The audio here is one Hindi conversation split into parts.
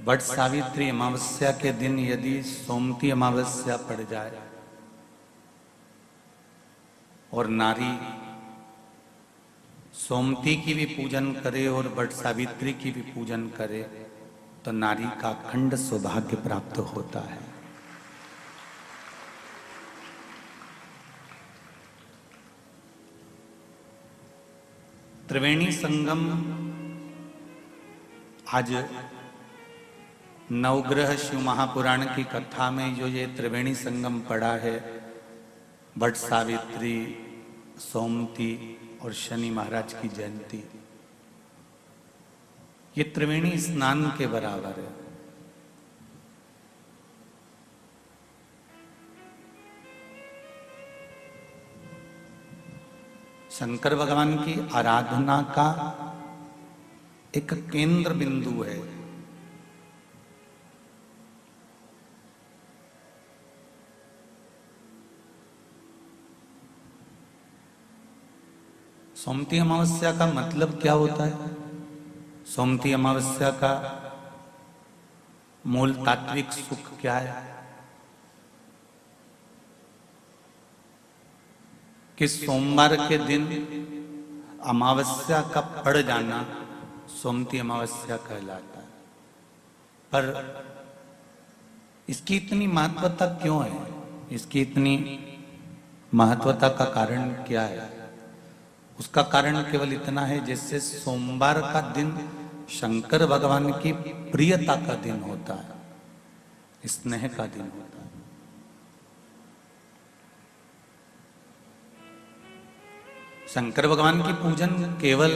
वट सावित्री अमावस्या के दिन यदि सोमती अमावस्या पड़ जाए और नारी सोमती की भी पूजन करे और वट सावित्री की भी पूजन करे तो नारी का अखंड सौभाग्य प्राप्त होता है। त्रिवेणी संगम आज नवग्रह शिव महापुराण की कथा में जो ये त्रिवेणी संगम पड़ा है, वट सावित्री, सोमती और शनि महाराज की जयंती, ये त्रिवेणी स्नान के बराबर है। शंकर भगवान की आराधना का एक केंद्र बिंदु है। सोमती अमावस्या का मतलब क्या होता है? सोमती अमावस्या का मूल तात्विक सुख क्या है? कि सोमवार के दिन अमावस्या का पड़ जाना सोमती अमावस्या कहलाता है। पर इसकी इतनी महत्वता क्यों है? इसकी इतनी महत्वता का कारण क्या है? उसका कारण केवल इतना है, जैसे सोमवार का दिन शंकर भगवान की प्रियता का दिन होता है, स्नेह का दिन होता है। शंकर भगवान की पूजन केवल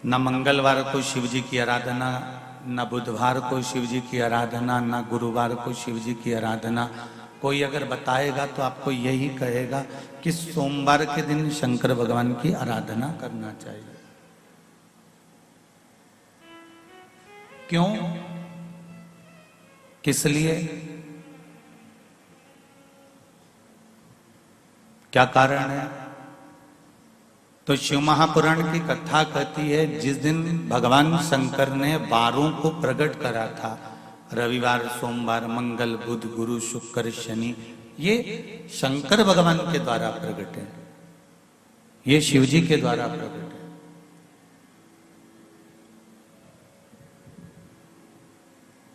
न मंगलवार को शिव जी की आराधना, न बुधवार को शिव जी की आराधना, न गुरुवार को शिव जी की आराधना। कोई अगर बताएगा तो आपको यही कहेगा कि सोमवार के दिन शंकर भगवान की आराधना करना चाहिए। क्यों? किस लिए? क्या कारण है? तो शिव महापुराण की कथा कहती है, जिस दिन भगवान शंकर ने वारों को प्रकट करा था, रविवार, सोमवार, मंगल, बुध, गुरु, शुक्र, शनि, ये शंकर भगवान के द्वारा प्रकट है, ये शिव जी के द्वारा प्रकट है।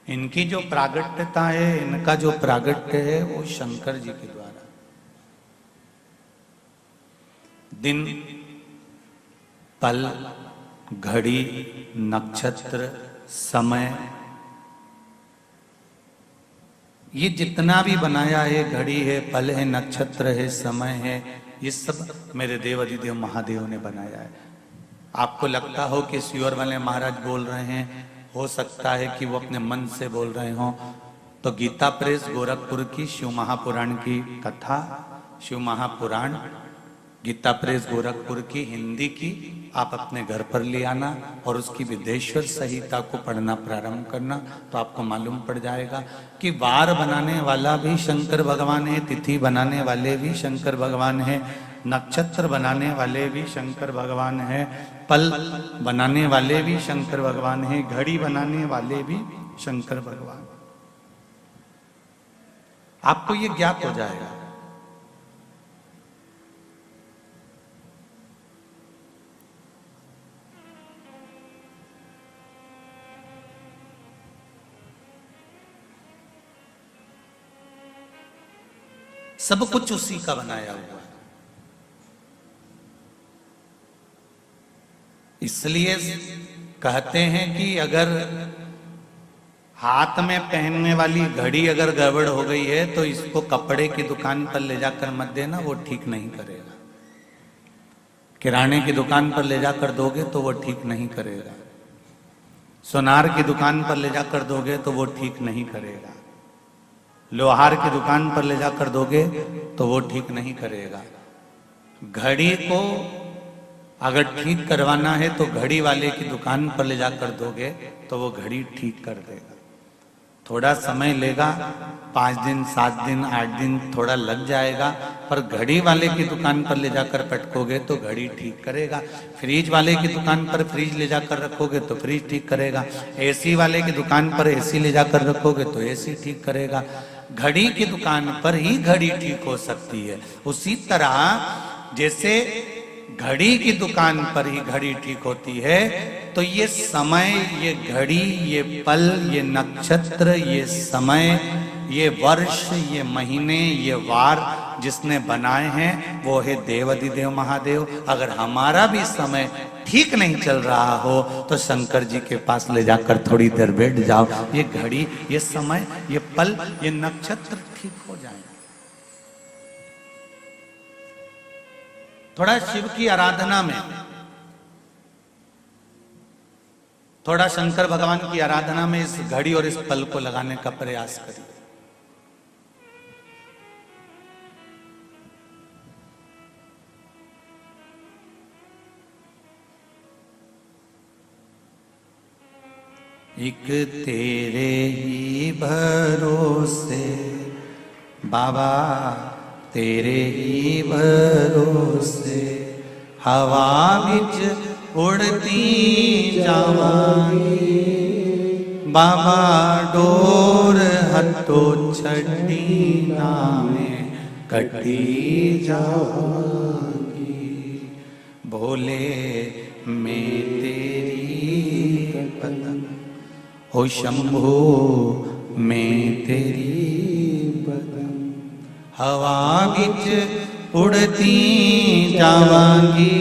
इनकी जो प्रागट्यता है, इनका जो प्रागट्य है, वो शंकर जी के द्वारा। दिन, पल, घड़ी, नक्षत्र, समय, ये जितना भी बनाया है, घड़ी है, पल है, नक्षत्र है, समय है, ये सब मेरे देव अधिदेव महादेव ने बनाया है। आपको लगता हो कि शिवर वाले महाराज बोल रहे हैं, हो सकता है कि वो अपने मन से बोल रहे हों, तो गीता प्रेस गोरखपुर की शिव महापुराण की कथा, शिव महापुराण गीता प्रेस गोरखपुर की हिंदी की आप अपने घर पर ले आना और उसकी विदेश्वर संहिता को पढ़ना प्रारंभ करना, तो आपको मालूम पड़ जाएगा कि वार बनाने वाला भी शंकर भगवान है, तिथि बनाने वाले भी शंकर भगवान है, नक्षत्र बनाने वाले भी शंकर भगवान है, पल बनाने वाले भी शंकर भगवान है, घड़ी बनाने वाले भी शंकर भगवान। आपको ये ज्ञात हो जाएगा। सब कुछ उसी का बनाया हुआ है। इसलिए कहते हैं कि अगर हाथ में पहनने वाली घड़ी अगर गड़बड़ हो गई है तो इसको कपड़े की दुकान पर ले जाकर मत देना, वो ठीक नहीं करेगा। किराने की दुकान पर ले जाकर दोगे तो वो ठीक नहीं करेगा। सोनार की दुकान पर ले जाकर दोगे तो वो ठीक नहीं करेगा। लोहार की दुकान पर ले जाकर दोगे तो वो ठीक नहीं करेगा। घड़ी को अगर ठीक करवाना है तो घड़ी वाले की दुकान पर ले जाकर दोगे तो वो घड़ी ठीक कर देगा। थोड़ा समय लेगा, 5 दिन 7 दिन 8 दिन थोड़ा लग जाएगा, पर घड़ी वाले की दुकान पर ले जाकर पटकोगे तो घड़ी ठीक करेगा। फ्रिज वाले की दुकान पर फ्रिज ले जाकर रखोगे तो फ्रिज ठीक करेगा। एसी वाले की दुकान पर एसी ले जाकर रखोगे तो एसी ठीक करेगा। घड़ी की दुकान पर ही घड़ी ठीक हो सकती है। उसी तरह जैसे घड़ी की दुकान पर ही घड़ी ठीक होती है, तो ये समय, ये घड़ी, ये पल, ये नक्षत्र, ये समय, ये वर्ष, ये महीने, ये वार जिसने बनाए हैं वो है देवाधिदेव महादेव। अगर हमारा भी समय ठीक नहीं चल रहा हो तो शंकर जी के पास ले जाकर थोड़ी देर बैठ जाओ, ये घड़ी, ये समय, ये पल, ये नक्षत्र ठीक हो जाए। थोड़ा शिव की आराधना में, थोड़ा शंकर भगवान की आराधना में इस घड़ी और इस पल को लगाने का प्रयास करिए। एक तेरे ही भरोसे बाबा, तेरे ही भरोसे हवा विच उड़ती जावांगी बाबा, डोर हथो छड़ी नामे कटी जावांगी। भोले मैं तेरी पतंग, हो शंभो मैं तेरी पतंग, हवा विच उड़ती जावांगी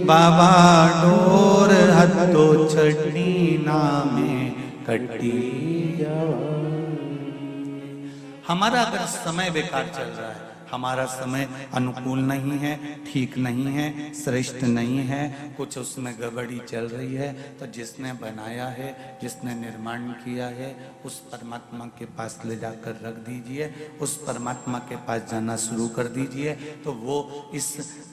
बाबा, डोर हथो छड़ी नामे कटी जावांगी। हमारा अगर समय बेकार चल रहा है, हमारा समय अनुकूल नहीं है, ठीक नहीं है, श्रेष्ठ नहीं है, कुछ उसमें गड़बड़ी चल रही है, तो जिसने बनाया है, जिसने निर्माण किया है, उस परमात्मा के पास ले जाकर रख दीजिए, उस परमात्मा के पास जाना शुरू कर दीजिए, तो वो इस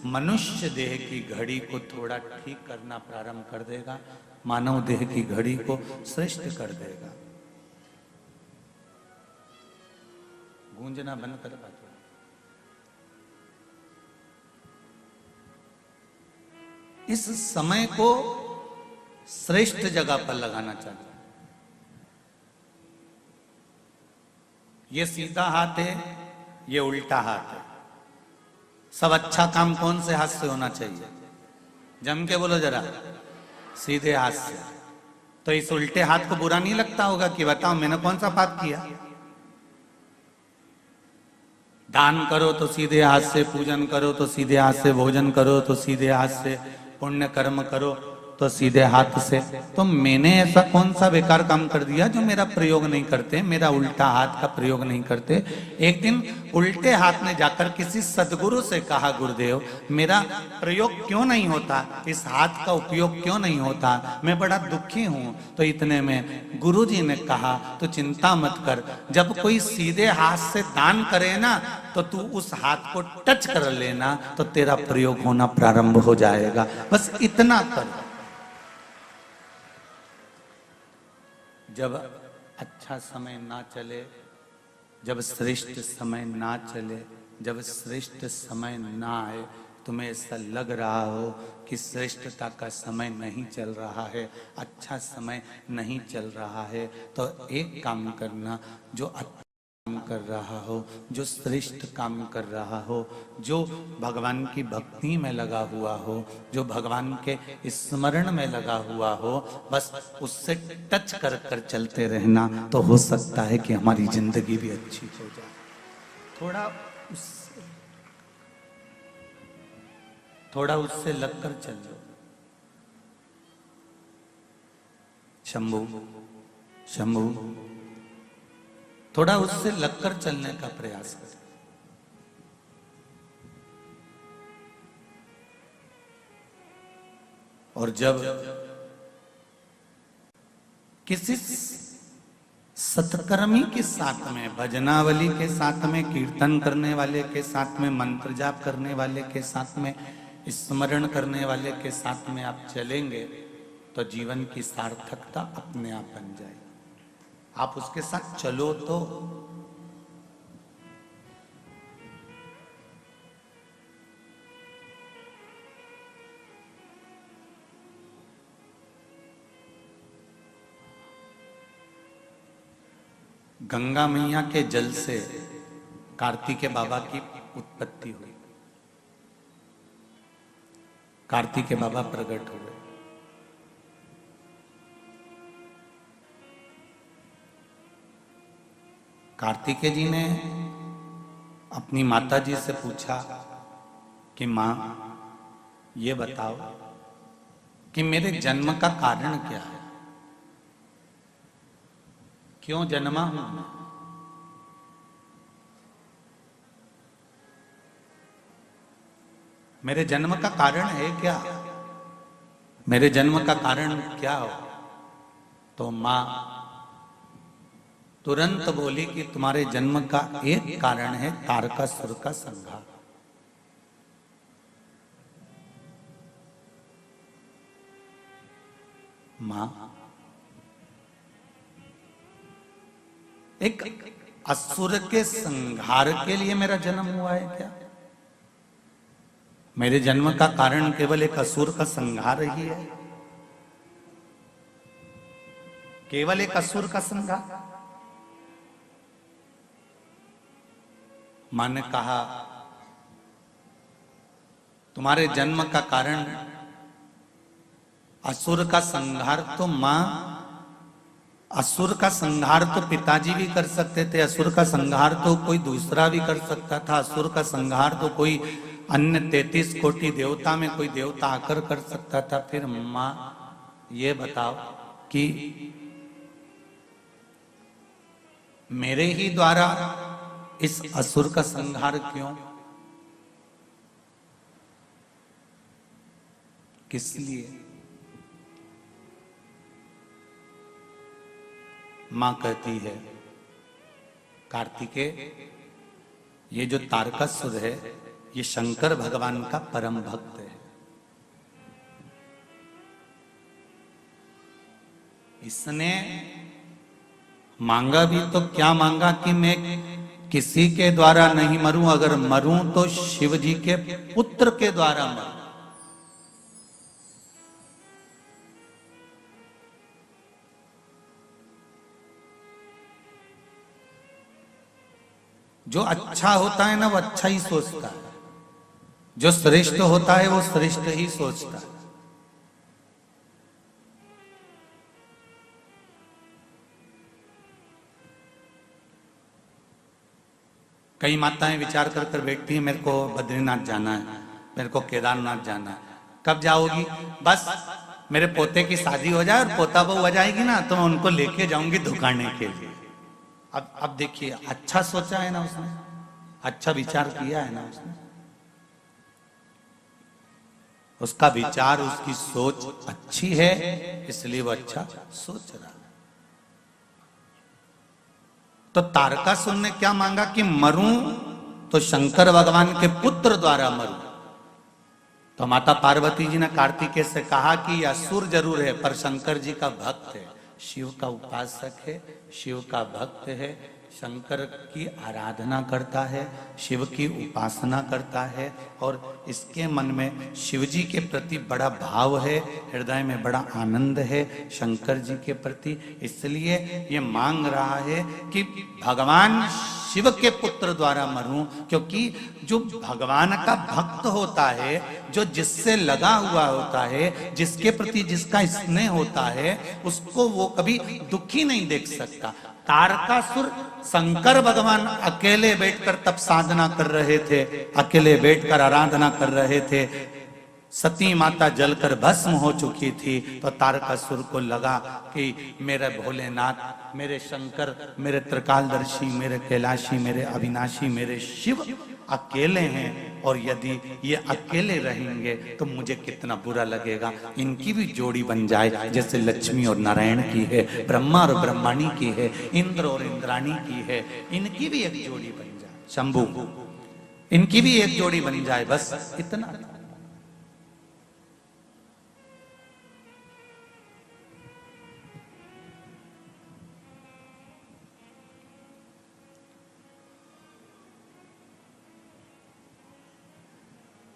मनुष्य देह की घड़ी को थोड़ा ठीक करना प्रारंभ कर देगा, मानव देह की घड़ी को श्रेष्ठ कर देगा। गूंजना बंद कर बात। इस समय को श्रेष्ठ जगह पर लगाना चाहिए। ये सीधा हाथ है, ये उल्टा हाथ है। सब अच्छा काम कौन से हाथ से होना चाहिए? जम के बोलो जरा, सीधे हाथ से। तो इस उल्टे हाथ को बुरा नहीं लगता होगा कि बताओ मैंने कौन सा पाप किया? दान करो तो सीधे हाथ से, पूजन करो तो सीधे हाथ से, भोजन करो तो सीधे हाथ से, पुण्य कर्म करो तो सीधे हाथ से। तो मैंने ऐसा कौन सा बेकार काम कर दिया जो मेरा प्रयोग नहीं करते, मेरा उल्टा हाथ का प्रयोग नहीं करते? एक दिन उल्टे हाथ ने जाकर किसी सदगुरु से कहा, गुरुदेव मेरा प्रयोग क्यों नहीं होता, इस हाथ का उपयोग क्यों नहीं होता, मैं बड़ा दुखी हूं। तो इतने में गुरु जी ने कहा, तो चिंता मत कर, जब कोई सीधे हाथ से दान करे ना तो तू उस हाथ को टच कर लेना, तो तेरा प्रयोग होना प्रारंभ हो जाएगा। बस इतना कर। जब अच्छा समय ना चले, जब श्रेष्ठ समय ना चले, जब श्रेष्ठ समय ना आए, तुम्हें ऐसा लग रहा हो कि श्रेष्ठता का समय नहीं चल रहा है, अच्छा समय नहीं चल रहा है, तो एक काम करना, जो अच्छा काम कर रहा हो, जो श्रेष्ठ काम कर रहा हो, जो भगवान की भक्ति में लगा हुआ हो, जो भगवान के स्मरण में लगा हुआ हो, बस उससे टच कर कर चलते रहना, तो हो सकता है कि हमारी जिंदगी भी अच्छी हो जाए। थोड़ा उससे लगकर चलो। शंभू शंभू, थोड़ा उससे लगकर चलने का प्रयास करें। और जब किसी सत्कर्मी के साथ में, भजनावली के साथ में, कीर्तन करने वाले के साथ में, मंत्र जाप करने वाले के साथ में, स्मरण करने वाले के साथ में आप चलेंगे, तो जीवन की सार्थकता अपने आप बन जाएगी। आप उसके साथ चलो तो। गंगा मैया के जल से कार्तिकेय बाबा की उत्पत्ति हुई, कार्तिकेय बाबा प्रकट हुए। कार्तिकेय जी ने अपनी माता जी से पूछा कि मां, ये बताओ कि मेरे जन्म का कारण क्या है, क्यों जन्मा हूं मैं? मेरे जन्म का कारण है क्या, मेरे जन्म का कारण क्या हो? तो मां तुरंत बोली कि तुम्हारे जन्म का एक कारण है तारकासुर का संहार। मां, एक असुर के संहार के लिए मेरा जन्म हुआ है क्या? मेरे जन्म का कारण केवल एक असुर का संहार ही है, केवल एक असुर का संहार? मां ने कहा तुम्हारे जन्म का कारण असुर का संहार, तो मां असुर का संहार तो पिताजी भी कर सकते थे, असुर का संहार तो कोई दूसरा भी कर सकता था, असुर का संहार तो कोई अन्य 33 कोटि देवता में कोई देवता आकर कर सकता था। फिर मां ये बताओ कि मेरे ही द्वारा इस असुर का संहार क्यों, किस लिए? मां कहती है कार्तिकेय, ये जो तारकासुर है ये शंकर भगवान का परम भक्त है। इसने मांगा भी तो क्या मांगा कि मैं किसी के द्वारा नहीं मरूं, अगर मरूं तो शिव जी के पुत्र के द्वारा मरूं। जो अच्छा होता है ना वो अच्छा ही सोचता है, जो श्रेष्ठ होता है वो श्रेष्ठ ही सोचता है। कई माताएं विचार कर कर बैठती हैं, मेरे को बद्रीनाथ जाना है, मेरे को केदारनाथ जाना है। कब जाओगी? बस मेरे पोते की शादी हो जाए और पोता बहू आ जाएगी ना तो मैं उनको लेके जाऊंगी दुकाने के लिए। अब देखिए, अच्छा सोचा है ना उसने, अच्छा विचार किया है ना उसने, उसका विचार उसकी सोच अच्छी है इसलिए वो अच्छा सोच रहा है। तो तारकासुर ने क्या मांगा कि मरूं तो शंकर भगवान के पुत्र द्वारा मरूं। तो माता पार्वती जी ने कार्तिकेय से कहा कि यह असुर जरूर है पर शंकर जी का भक्त है, शिव का उपासक है, शिव का भक्त है, शंकर की आराधना करता है, शिव की उपासना करता है और इसके मन में शिव जी के प्रति बड़ा भाव है, हृदय में बड़ा आनंद है शंकर जी के प्रति। इसलिए ये मांग रहा है कि भगवान शिव के पुत्र द्वारा मरूं, क्योंकि जो भगवान का भक्त होता है, जो जिससे लगा हुआ होता है, जिसके प्रति जिसका स्नेह होता है, उसको वो कभी दुखी नहीं देख सकता। तारकासुर शंकर भगवान अकेले बैठकर तप साधना कर रहे थे, अकेले बैठकर आराधना कर रहे थे, सती माता जलकर भस्म हो चुकी थी। तो तारकासुर को लगा कि मेरे भोलेनाथ, मेरे शंकर, मेरे त्रिकालदर्शी, मेरे कैलाशी, मेरे अविनाशी, मेरे शिव अकेले हैं और यदि ये अकेले रहेंगे तो मुझे कितना बुरा लगेगा। इनकी भी जोड़ी बन जाए जैसे लक्ष्मी और नारायण की है, ब्रह्मा और ब्रह्माणी की है, इंद्र और इंद्राणी की है, इनकी भी एक जोड़ी बन जाए, शंभु, इनकी भी एक जोड़ी बन जाए, बस इतना।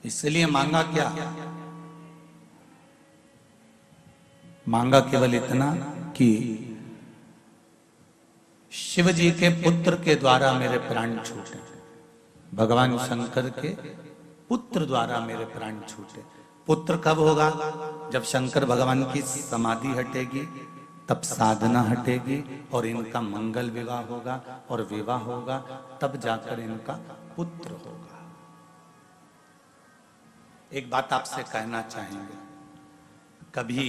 इसलिए मांगा क्या? मांगा केवल इतना कि शिव जी के पुत्र के द्वारा मेरे प्राण छूटे, भगवान शंकर के पुत्र द्वारा मेरे प्राण छूटे। पुत्र कब होगा? जब शंकर भगवान की समाधि हटेगी, तब साधना हटेगी और इनका मंगल विवाह होगा, और विवाह होगा तब जाकर इनका पुत्र होगा। एक बात आपसे कहना चाहेंगे, कभी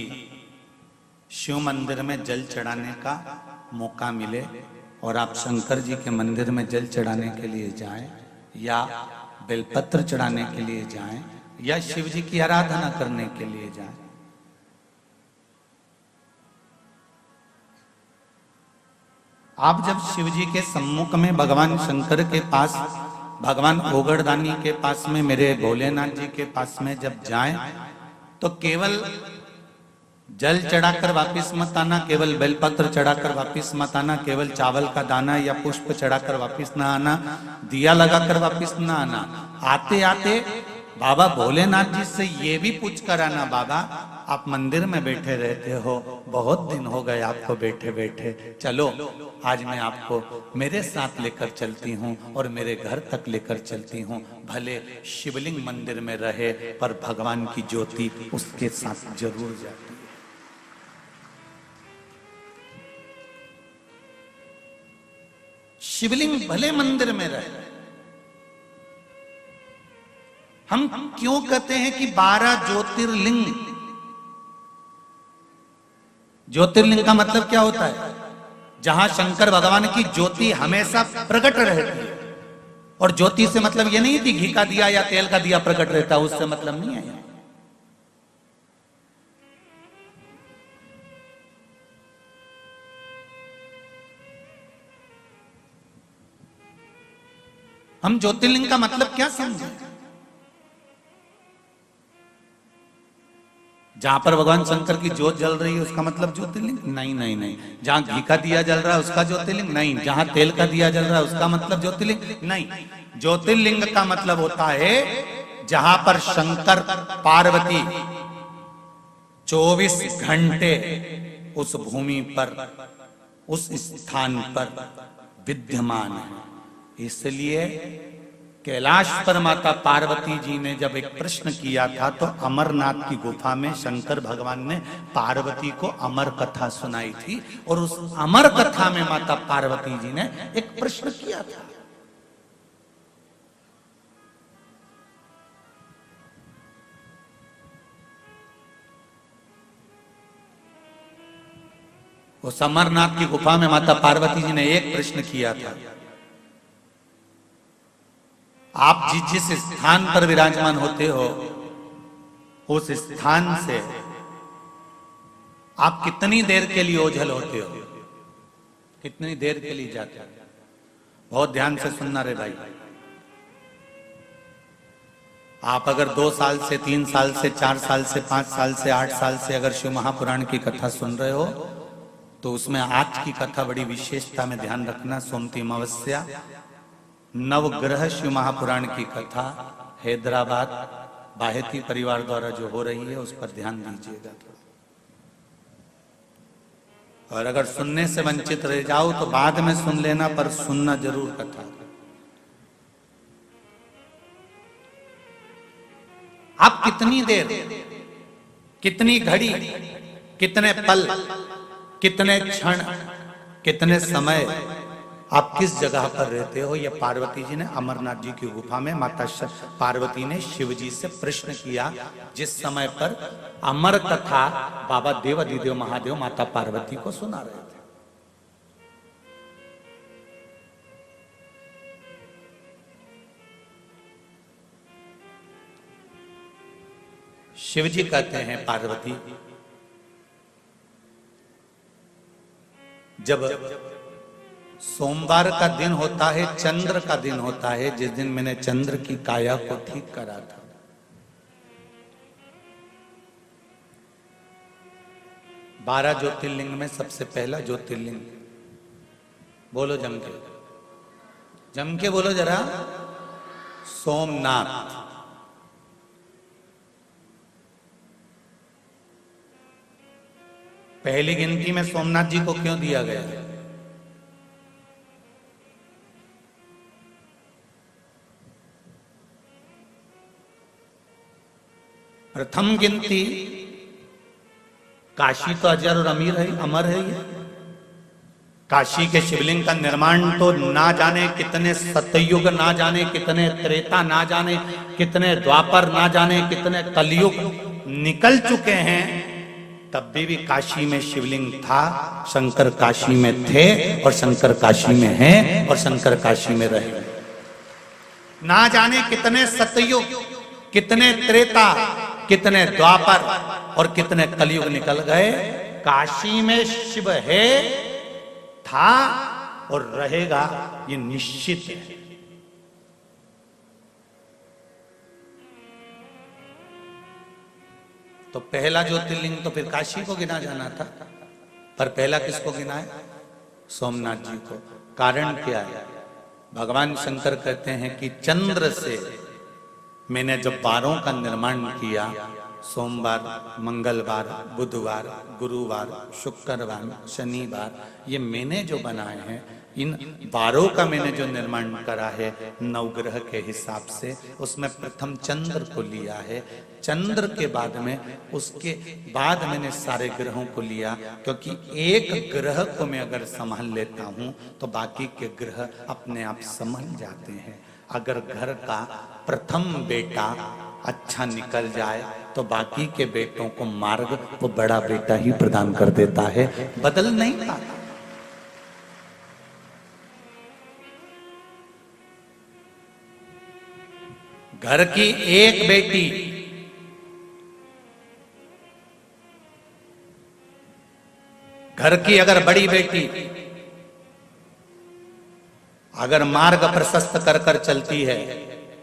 शिव मंदिर में जल चढ़ाने का मौका मिले और आप शंकर जी के मंदिर में जल चढ़ाने के लिए जाएं, या बेलपत्र चढ़ाने के लिए जाएं, या शिव जी की आराधना करने के लिए जाएं, आप जब शिव जी के सम्मुख में भगवान शंकर के पास, भगवान ओगड़दानी के पास में, मेरे भोलेनाथ जी के पास में जब जाएं, तो केवल जल चढ़ाकर वापिस मत आना, केवल बेलपत्र चढ़ाकर वापिस मत आना, केवल चावल का दाना या पुष्प चढ़ाकर वापिस ना आना, दिया लगाकर वापिस ना आना। आते आते बाबा भोलेनाथ जी से ये भी पूछ कर आना, बाबा आप मंदिर में बैठे रहते हो, बहुत दिन हो गए आपको बैठे बैठे, चलो आज मैं आपको मेरे साथ लेकर चलती हूँ और मेरे घर तक लेकर चलती हूँ। भले शिवलिंग मंदिर में रहे पर भगवान की ज्योति उसके साथ जरूर जाती है। शिवलिंग भले मंदिर में रहे। हम क्यों कहते हैं कि 12 ज्योतिर्लिंग? ज्योतिर्लिंग का मतलब क्या होता है? जहां शंकर भगवान की ज्योति हमेशा प्रकट रहती है। और ज्योति से मतलब ये नहीं कि घी का दिया या तेल का दिया प्रकट रहता है, उससे मतलब नहीं है। हम ज्योतिर्लिंग का मतलब क्या समझे? जहां पर भगवान शंकर की ज्योत जल रही है उसका मतलब ज्योतिर्लिंग? नहीं नहीं नहीं। जहां घी का दिया जल रहा है उसका ज्योतिर्लिंग? नहीं। जहां तेल का दिया जल रहा है उसका मतलब ज्योतिर्लिंग? नहीं। ज्योतिर्लिंग का मतलब होता है जहां पर शंकर पार्वती 24 घंटे उस भूमि पर, उस स्थान पर विद्यमान है। इसलिए कैलाश पर माता पार्वती जी ने जब एक प्रश्न किया था तो अमरनाथ की गुफा में शंकर भगवान ने पार्वती को अमर कथा सुनाई थी, और उस अमर कथा में माता पार्वती जी ने एक प्रश्न किया था। उस अमरनाथ की गुफा में माता पार्वती जी ने एक प्रश्न किया था, आप जिस स्थान पर विराजमान होते हो उस स्थान से आप कितनी देर के लिए ओझल होते हो, कितनी देर के लिए जाते हो? बहुत ध्यान से सुनना रे भाई। आप अगर 2 साल से 3 साल से 4 साल से 5 साल से 8 साल से अगर शिव महापुराण की कथा सुन रहे हो तो उसमें आज की कथा बड़ी विशेषता में ध्यान रखना। सोमती अमावस्या नवग्रह शिव महापुराण की कथा हैदराबाद बाहेती परिवार द्वारा जो हो रही है उस पर ध्यान दीजिएगा। और अगर सुनने से वंचित रह जाओ तो बाद में सुन लेना, पर सुनना जरूर कथा। आप कितनी देर, कितनी घड़ी, कितने पल, कितने क्षण, कितने समय आप किस जगह पर रहते हो, यह पार्वती जी ने अमरनाथ जी की गुफा में माता पार्वती ने शिव जी से प्रश्न किया, जिस समय पर अमर कथा बाबा देवाधिदेव महादेव माता पार्वती को सुना रहे थे। शिव जी कहते हैं पार्वती, जब सोमवार का दिन होता है, चंद्र का दिन होता है, जिस दिन मैंने चंद्र की काया को ठीक करा था, 12 ज्योतिर्लिंग में सबसे पहला ज्योतिर्लिंग, बोलो जम के, जम के बोलो जरा, सोमनाथ। पहली गिनती में सोमनाथ जी को क्यों दिया गया? प्रथम गिनती काशी तो अजर और अमीर है, अमर है। ये काशी के शिवलिंग का निर्माण तो ना जाने कितने सतयुग, ना जाने कितने त्रेता, ना जाने कितने द्वापर, ना जाने कितने कलयुग निकल चुके हैं, तब भी काशी में शिवलिंग था। शंकर काशी में थे और शंकर काशी में हैं और शंकर काशी में रहे। ना जाने कितने सतयुग, कितने त्रेता, कितने द्वापर और कितने कलयुग निकल गए, काशी में शिव है, था और रहेगा, ये निश्चित है। तो पहला ज्योतिर्लिंग तो फिर काशी को गिना जाना था, पर पहला किसको गिना है? सोमनाथ जी को। कारण क्या है? भगवान शंकर कहते हैं कि चंद्र से मैंने जब बारों का निर्माण किया, सोमवार, मंगलवार, बुधवार, गुरुवार, शुक्रवार, शनिवार, ये मैंने जो बनाए हैं, इन बारों का मैंने जो निर्माण करा है नवग्रह के हिसाब से, उसमें प्रथम चंद्र को लिया है। चंद्र के बाद में, उसके बाद मैंने सारे ग्रहों को लिया, क्योंकि एक ग्रह को मैं अगर संभाल लेता हूं तो बाकी के ग्रह अपने आप संभल जाते हैं। अगर घर का प्रथम बेटा अच्छा निकल जाए तो बाकी के बेटों को मार्ग वो बड़ा बेटा ही प्रदान कर देता है, बदल नहीं पाता। घर की एक बेटी घर की अगर बड़ी बेटी अगर मार्ग प्रशस्त कर कर चलती है,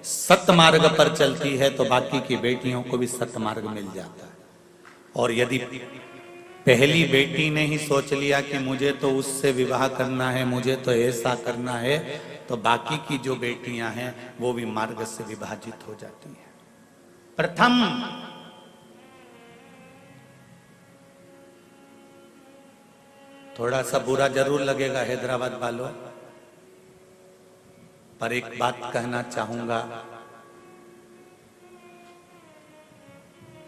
सतमार्ग पर चलती है, तो बाकी की बेटियों को भी सतमार्ग मिल जाता है। और यदि पहली बेटी ने ही सोच लिया कि मुझे तो उससे विवाह करना है, मुझे तो ऐसा करना है, तो बाकी की जो बेटियां हैं वो भी मार्ग से विभाजित हो जाती हैं। प्रथम थोड़ा सा बुरा जरूर लगेगा हैदराबाद वालों, पर एक बात कहना चाहूंगा,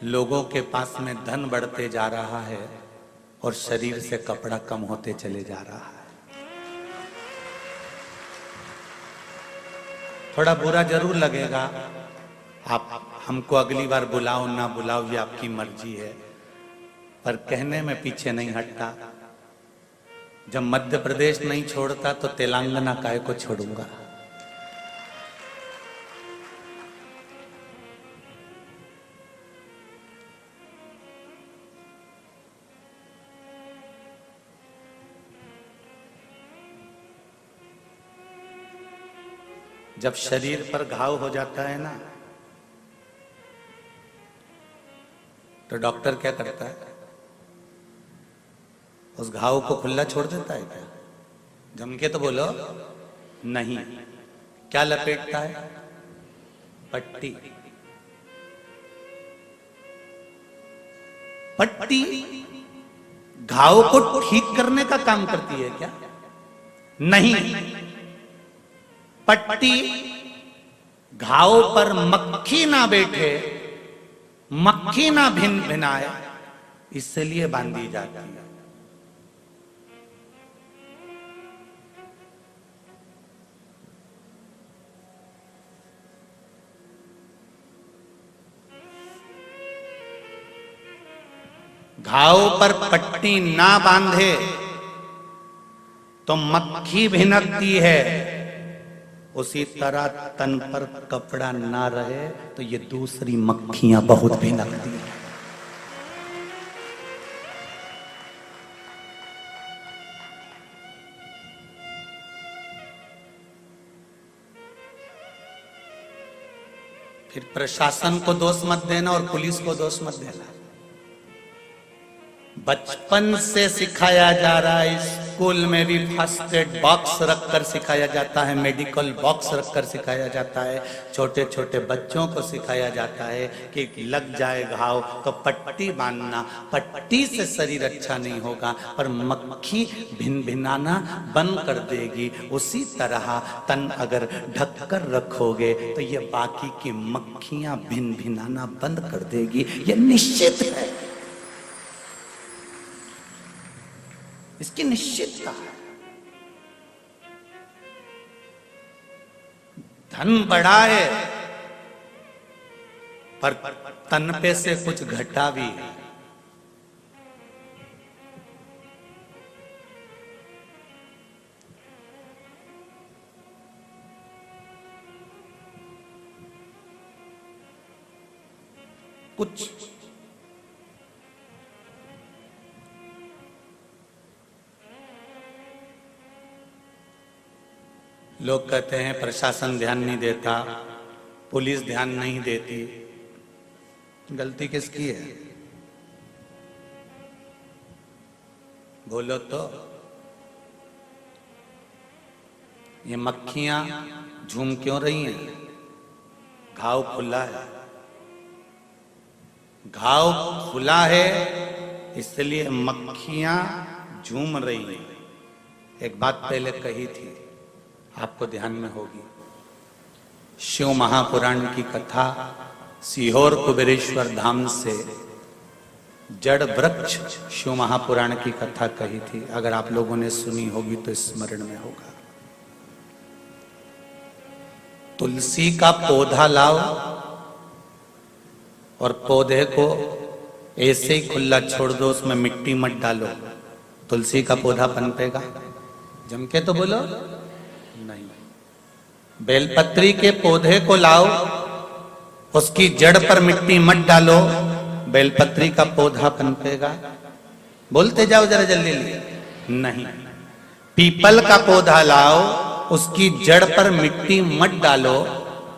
लोगों के पास में धन बढ़ते जा रहा है और शरीर से कपड़ा कम होते चले जा रहा है। थोड़ा बुरा जरूर लगेगा। आप हमको अगली बार बुलाओ ना बुलाओ ये आपकी मर्जी है, पर कहने में पीछे नहीं हटता। जब मध्य प्रदेश नहीं छोड़ता तो तेलंगाना काहे को छोड़ूंगा। जब शरीर पर घाव हो जाता है ना, तो डॉक्टर क्या करता है? उस घाव को खुला छोड़ देता है क्या? जम के तो बोलो नहीं। क्या लपेटता है? पट्टी। पट्टी घाव को ठीक करने का काम करती है क्या? नहीं। पट्टी घाव पर मक्खी ना बैठे, मक्खी ना भिन भिनाए, इसलिए बांधी जाती है। घाव पर पट्टी ना बांधे तो मक्खी भिनकती है, उसी तरह तन पर कपड़ा ना रहे तो ये दूसरी मक्खियां बहुत भिनकती हैं। फिर प्रशासन को दोष मत देना और पुलिस को दोष मत देना। बचपन से सिखाया जा रहा है, स्कूल में भी फर्स्ट एड बॉक्स रखकर सिखाया जाता है, मेडिकल बॉक्स रखकर सिखाया जाता है। छोटे छोटे बच्चों को सिखाया जाता है कि लग जाए घाव तो पट्टी बांधना, पट्टी से शरीर अच्छा नहीं होगा पर मक्खी भिन भिनाना बंद कर देगी। उसी तरह तन अगर ढक कर रखोगे तो ये बाकी की मक्खियां भिन भिनाना बंद कर देगी, ये निश्चित है, इसकी निश्चितता है। धन बढ़ाए पर तन पे से कुछ घटा भी है। कुछ लोग कहते हैं प्रशासन ध्यान नहीं देता, पुलिस ध्यान नहीं देती। गलती किसकी है? बोलो तो। ये मक्खियां झूम क्यों रही हैं? घाव खुला है, घाव खुला है इसलिए मक्खियां झूम रही हैं। एक बात पहले कही थी, आपको ध्यान में होगी। शिव महापुराण की कथा सीहोर कुबेरेश्वर धाम से जड़ वृक्ष शिव महापुराण की कथा कही थी। अगर आप लोगों ने सुनी होगी तो स्मरण में होगा। तुलसी का पौधा लाओ और पौधे को ऐसे ही खुला छोड़ दो, उसमें मिट्टी मत डालो, तुलसी का पौधा पनपेगा? जम के तो बोलो नहीं। बेलपत्री के पौधे को लाओ, उसकी जड़ पर मिट्टी मत डालो, बेलपत्री का पौधा पनपेगा? बोलते जाओ जरा जल्दी नहीं। पीपल का पौधा लाओ, उसकी जड़ पर मिट्टी मत डालो,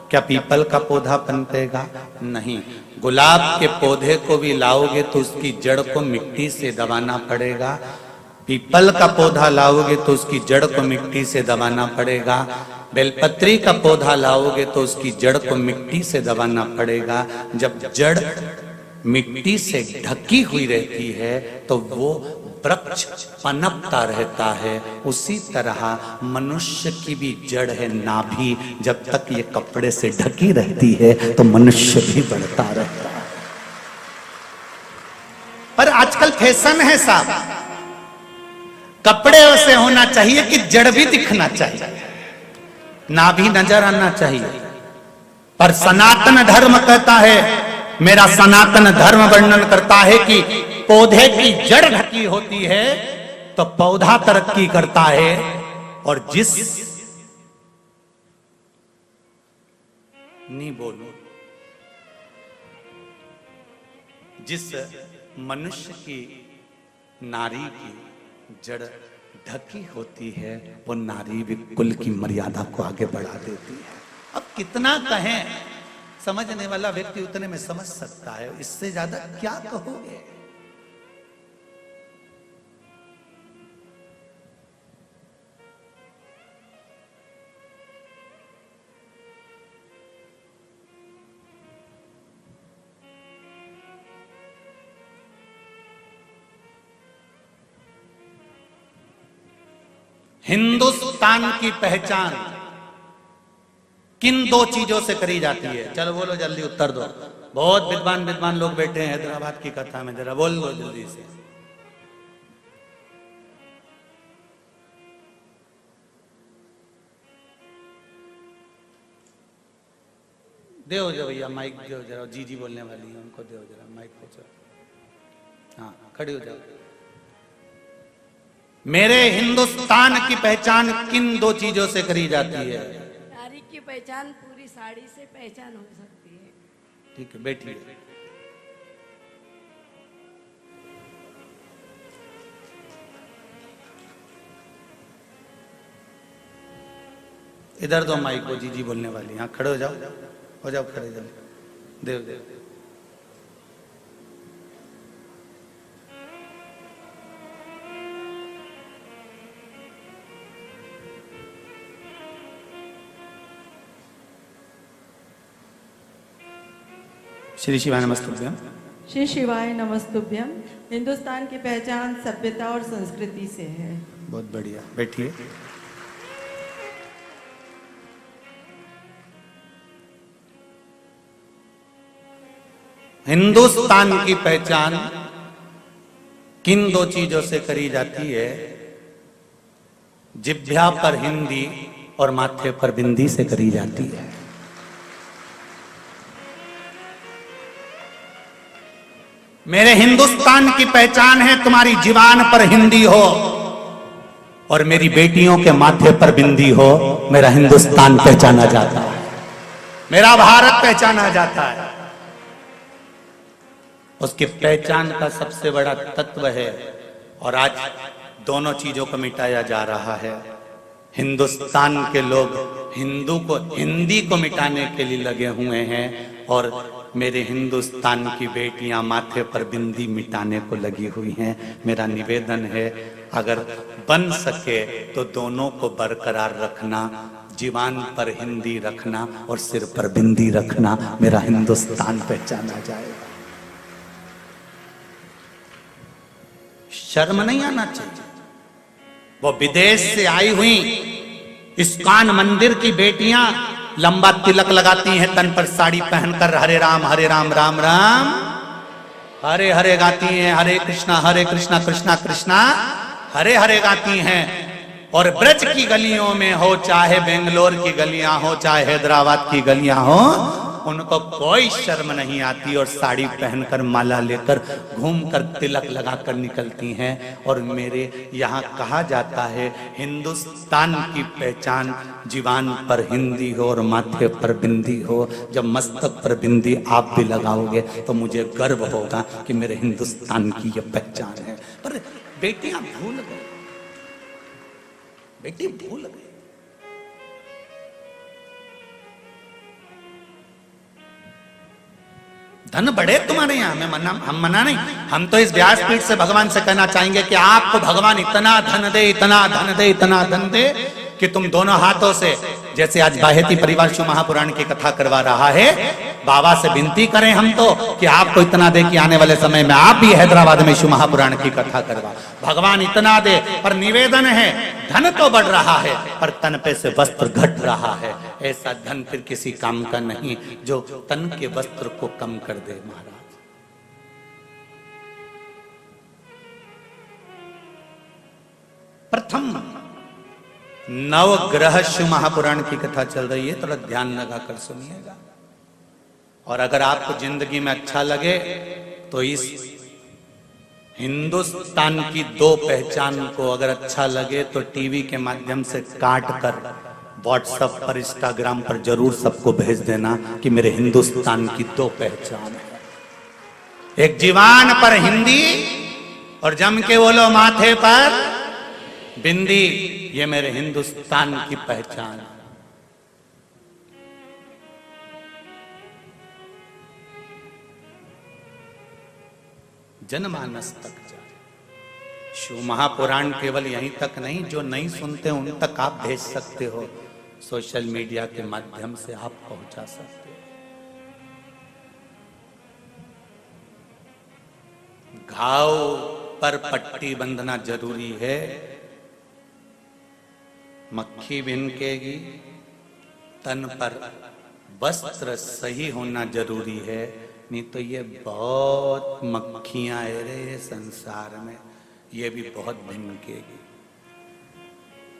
क्या पीपल का पौधा पनपेगा? नहीं। गुलाब के पौधे को भी लाओगे तो उसकी जड़ को मिट्टी से दबाना पड़ेगा। पीपल का पौधा लाओगे तो उसकी जड़ को मिट्टी से दबाना पड़ेगा। बेलपत्री का पौधा लाओगे तो उसकी जड़ को मिट्टी से दबाना पड़ेगा। जब जड़ मिट्टी से ढकी हुई रहती है तो वो वृक्ष पनपता रहता है। उसी तरह मनुष्य की भी जड़ है नाभि, जब तक ये कपड़े से ढकी रहती है तो मनुष्य भी बढ़ता रहता है। पर आजकल फैशन है साहब, कपड़े ऐसे होना चाहिए कि जड़ भी दिखना चाहिए, नाभि नजर आना चाहिए। पर सनातन धर्म कहता है, मेरा सनातन धर्म वर्णन करता है कि पौधे की जड़ ढकी होती है तो पौधा तरक्की करता है। और जिस नहीं बोलो जिस मनुष्य की नारी की जड़ ढकी होती है वो नारी भी कुल की मर्यादा को आगे बढ़ा देती है। अब कितना कहें, समझने वाला व्यक्ति उतने में समझ सकता है, इससे ज्यादा क्या कहोगे। हिंदुस्तान की पहचान किन दो चीजों से करी जाती है? चलो बोलो जल्दी उत्तर दो। बहुत विद्वान विद्वान लोग बैठे हैं हैदराबाद की कथा में, जरा बोल लो जल्दी से। दो जो भैया माइक दो जरा, जी बोलने वाली है उनको दो जरा माइक को। हाँ खड़ी हो जाओ। मेरे हिंदुस्तान की पहचान किन दो चीजों से करी जाती है? नारी की पहचान पूरी साड़ी से पहचान हो सकती है। ठीक है बैठिए। इधर दो माइक को, जी बोलने वाली। हाँ खड़े हो जाओ, हो जाओ खड़े, जल्दी देव देव। श्री शिवाय नमस्तुभ्यम। श्री शिवाय नमस्तुभ्यम। हिंदुस्तान की पहचान सभ्यता और संस्कृति से है। बहुत बढ़िया, बैठिए। हिंदुस्तान की पहचान किन दो चीजों से करी जाती है? जिह्वा पर हिंदी और माथे पर बिंदी से करी जाती है। मेरे हिंदुस्तान की पहचान है तुम्हारी जीवान पर हिंदी हो और मेरी बेटियों के माथे पर बिंदी हो। मेरा हिंदुस्तान पहचाना जाता है, मेरा भारत पहचाना जाता है। उसकी पहचान का सबसे बड़ा तत्व है और आज दोनों चीजों को मिटाया जा रहा है। हिंदुस्तान के लोग हिंदी को मिटाने के लिए लगे हुए हैं और मेरे हिंदुस्तान की बेटियां माथे पर बिंदी मिटाने को लगी हुई हैं। मेरा निवेदन है, अगर बन सके तो दोनों को बरकरार रखना, जीवान पर हिंदी रखना और सिर पर बिंदी रखना। मेरा हिंदुस्तान पहचाना जाएगा। शर्म नहीं आना चाहिए। वो विदेश से आई हुई इस्कॉन मंदिर की बेटियां लंबा तिलक लगाती हैं, तन पर साड़ी पहनकर हरे राम राम राम हरे हरे गाती हैं, हरे कृष्णा कृष्णा कृष्णा हरे हरे गाती हैं। और ब्रज की गलियों में हो, चाहे बेंगलोर की गलियां हो, चाहे हैदराबाद की गलियां हो, उनको कोई शर्म नहीं आती और साड़ी पहनकर माला लेकर घूमकर तिलक लगाकर निकलती हैं। और मेरे यहाँ कहा जाता है, हिंदुस्तान की पहचान जीवान पर हिंदी हो और माथे पर बिंदी हो। जब मस्तक पर बिंदी आप भी लगाओगे तो मुझे गर्व होगा कि मेरे हिंदुस्तान की यह पहचान है। पर बेटियां भूल गई, बेटी भूल गई। धन बढ़े तुम्हारे यहाँ, हम मना नहीं। हम तो इस व्यासपीठ से भगवान से कहना चाहेंगे कि आपको भगवान इतना धन दे, इतना धन दे, इतना धन दे कि तुम दोनों हाथों से, जैसे आज बाहेती परिवार शिव महापुराण की कथा करवा रहा है, बाबा से विनती करें हम तो कि आपको इतना दे कि आने वाले समय में आप भी हैदराबाद में शिव महापुराण की कथा करवा। भगवान इतना दे, पर निवेदन है, धन तो बढ़ रहा है पर तन पे से वस्त्र घट रहा है। ऐसा धन फिर किसी काम का नहीं जो तन के वस्त्र को कम कर दे। महाराज, प्रथम नवग्रह शिव महापुराण की कथा चल रही है, थोड़ा ध्यान लगाकर सुनिएगा। और अगर आपको जिंदगी में अच्छा लगे तो इस हिंदुस्तान की दो पहचान को अगर अच्छा लगे तो टीवी के माध्यम से काट कर व्हाट्सएप पर, इंस्टाग्राम पर जरूर सबको भेज देना कि मेरे हिंदुस्तान की दो पहचान है। एक जीवान पर हिंदी और जम के बोलो माथे पर बिंदी। ये मेरे हिंदुस्तान की पहचान है। जनमानस तक जाए। शिव महापुराण केवल यहीं तक नहीं, जो नहीं सुनते उन तक आप भेज सकते हो। सोशल मीडिया के माध्यम से आप पहुंचा सकते हो। घाव पर पट्टी बंधना जरूरी है। मक्खी भिनकेगी, तन पर वस्त्र सही होना जरूरी है, नहीं तो ये बहुत मक्खियां है रे संसार में, ये भी बहुत भिनकेगी।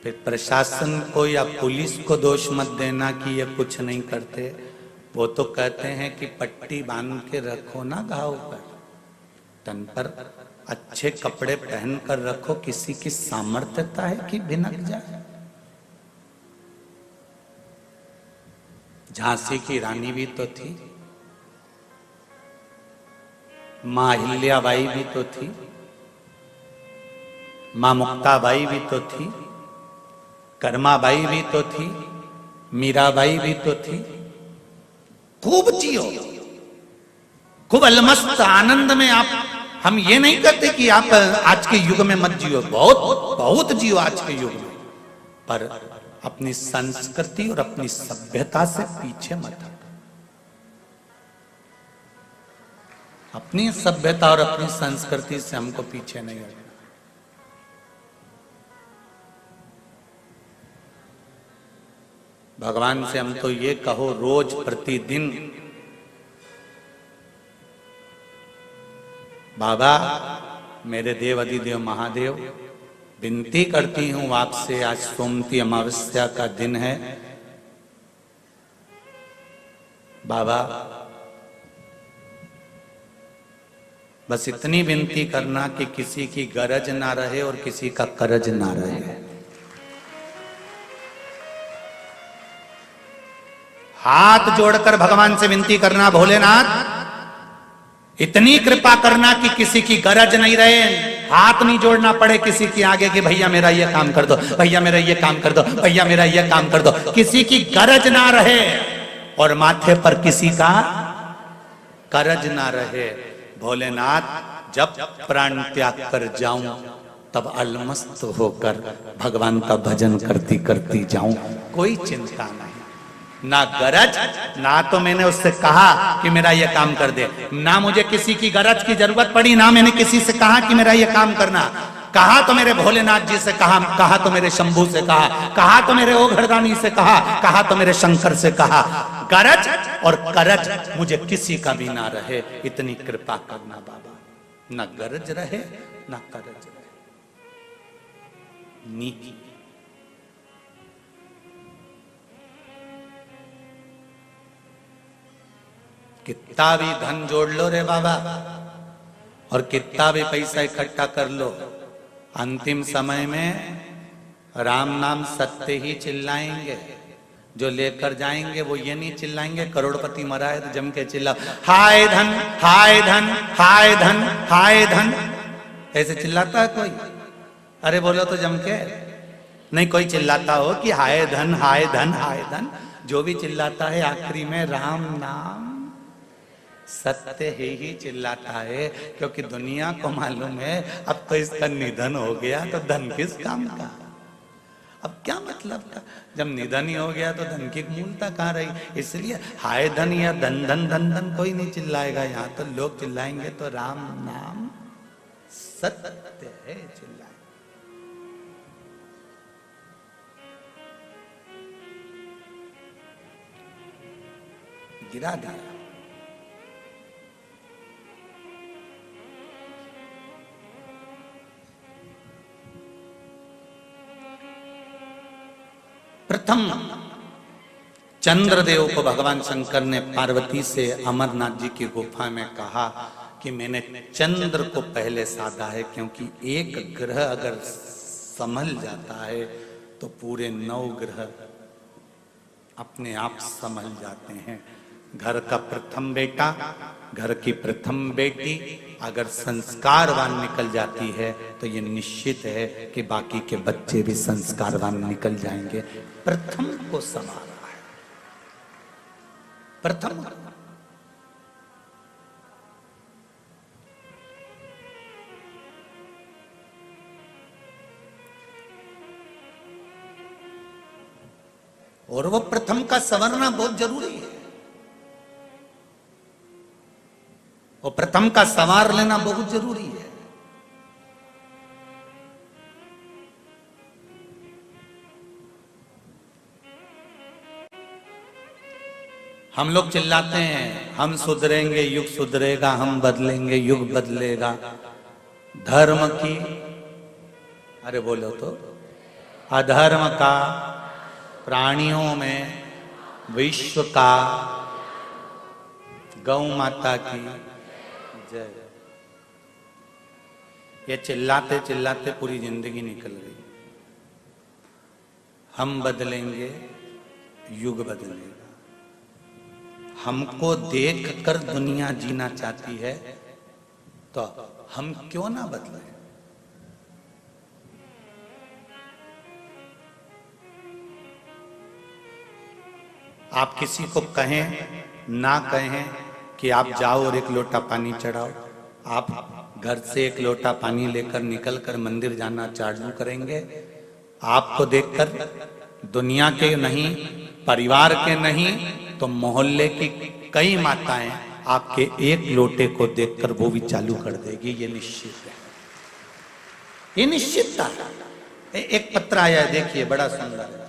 फिर प्रशासन को या पुलिस को दोष मत देना कि ये कुछ नहीं करते। वो तो कहते हैं कि पट्टी बांध के रखो ना घाव पर, तन पर अच्छे कपड़े पहन कर रखो। किसी की सामर्थ्यता है कि भिनक जाए। झांसी की रानी भी तो थी, मां अहिल्याबाई भी तो थी, मां मुक्ताबाई भी तो थी, कर्माबाई भी तो थी, मीराबाई भी तो थी। खूब जियो, खूब अलमस्त आनंद में आप। हम ये नहीं कहते कि आप आज के युग में मत जियो, बहुत बहुत जियो आज के युग में, पर अपनी संस्कृति और अपनी सभ्यता से पीछे मत हटो। अपनी सभ्यता और अपनी संस्कृति से हमको पीछे नहीं हटना। भगवान से हम तो ये कहो रोज प्रतिदिन, बाबा मेरे देव अधिदेव महादेव, विनती करती हूं आपसे, आज सोमती अमावस्या का दिन है, बाबा बस इतनी विनती करना कि किसी की गरज ना रहे और किसी का करज ना रहे। हाथ जोड़कर भगवान से विनती करना, भोलेनाथ इतनी कृपा करना कि किसी की गरज नहीं रहे, हाथ नहीं जोड़ना पड़े किसी के आगे कि भैया मेरा ये काम कर दो, भैया मेरा ये काम कर दो, भैया मेरा ये काम कर दो, किसी की गरज ना रहे और माथे पर किसी का करज ना रहे। भोलेनाथ जब प्राण त्याग कर जाऊं तब अलमस्त होकर भगवान का भजन करती करती जाऊं, कोई चिंता नहीं, ना गरज, ना तो मैंने उससे कहा कि मेरा ये काम कर दे, ना मुझे किसी की गरज की जरूरत पड़ी, ना मैंने किसी से कहा कि मेरा ये काम करना। कहा तो मेरे भोलेनाथ जी से कहा तो मेरे शंभू से कहा तो मेरे ओघरदानी से कहा तो मेरे शंकर से कहा। गरज और करज मुझे किसी का भी ना रहे, इतनी कृपा करना बाबा, ना गरज रहे ना करज रहे। नीति कितना भी धन जोड़ लो रे बाबा और कितना भी पैसा इकट्ठा कर लो, अंतिम समय में राम नाम सत्य ही चिल्लाएंगे। जो लेकर जाएंगे वो ये नहीं चिल्लाएंगे करोड़पति मरा है तो जम के चिल्ला हाय धन हाय धन हाय धन हाय धन, ऐसे चिल्लाता है कोई? अरे बोलो तो जम के नहीं कोई चिल्लाता हो कि हाय धन हाय धन हाय धन। जो भी चिल्लाता है आखिरी में राम नाम सत्य ही चिल्लाता है, क्योंकि दुनिया को मालूम है अब तो इसका निधन हो गया तो धन किस काम का, अब क्या मतलब का, जब निधन ही हो गया तो धन की मूलता कहाँ रही। इसलिए हाय धन या धन धन धन धन कोई नहीं चिल्लाएगा, यहाँ तो लोग चिल्लाएंगे तो राम नाम सत्य है चिल्लाए। गिरा दिया। प्रथम चंद्रदेव को भगवान शंकर ने पार्वती से अमरनाथ जी की गुफा में कहा कि मैंने चंद्र को पहले साधा है, क्योंकि एक ग्रह अगर संभल जाता है तो पूरे 9 ग्रह अपने आप संभल जाते हैं। घर का प्रथम बेटा, घर की प्रथम बेटी अगर संस्कारवान निकल जाती है तो ये निश्चित है कि बाकी के बच्चे भी संस्कारवान निकल जाएंगे। प्रथम को संभाला है, प्रथम। और वो प्रथम का संवरना बहुत जरूरी है, वो प्रथम का संवार लेना बहुत जरूरी है। हम लोग चिल्लाते हैं हम सुधरेंगे युग सुधरेगा, हम बदलेंगे युग बदलेगा। धर्म की, अरे बोलो तो, अधर्म का, प्राणियों में, विश्व का, गौ माता की जय। ये चिल्लाते चिल्लाते पूरी जिंदगी निकल गई। हम बदलेंगे युग बदलेगा। हमको देखकर दुनिया जीना चाहती है तो हम क्यों ना बदलें। आप किसी को कहें ना कहें कि आप जाओ और 1 लोटा पानी चढ़ाओ, आप घर से 1 लोटा पानी लेकर निकलकर मंदिर जाना चालू करेंगे, आपको देखकर दुनिया के नहीं, परिवार के नहीं तो मोहल्ले की कई माताएं आपके एक लोटे को देखकर वो भी चालू कर देगी, ये निश्चित है, ये निश्चितता है। एक पत्र आया है, देखिए बड़ा सुंदर है।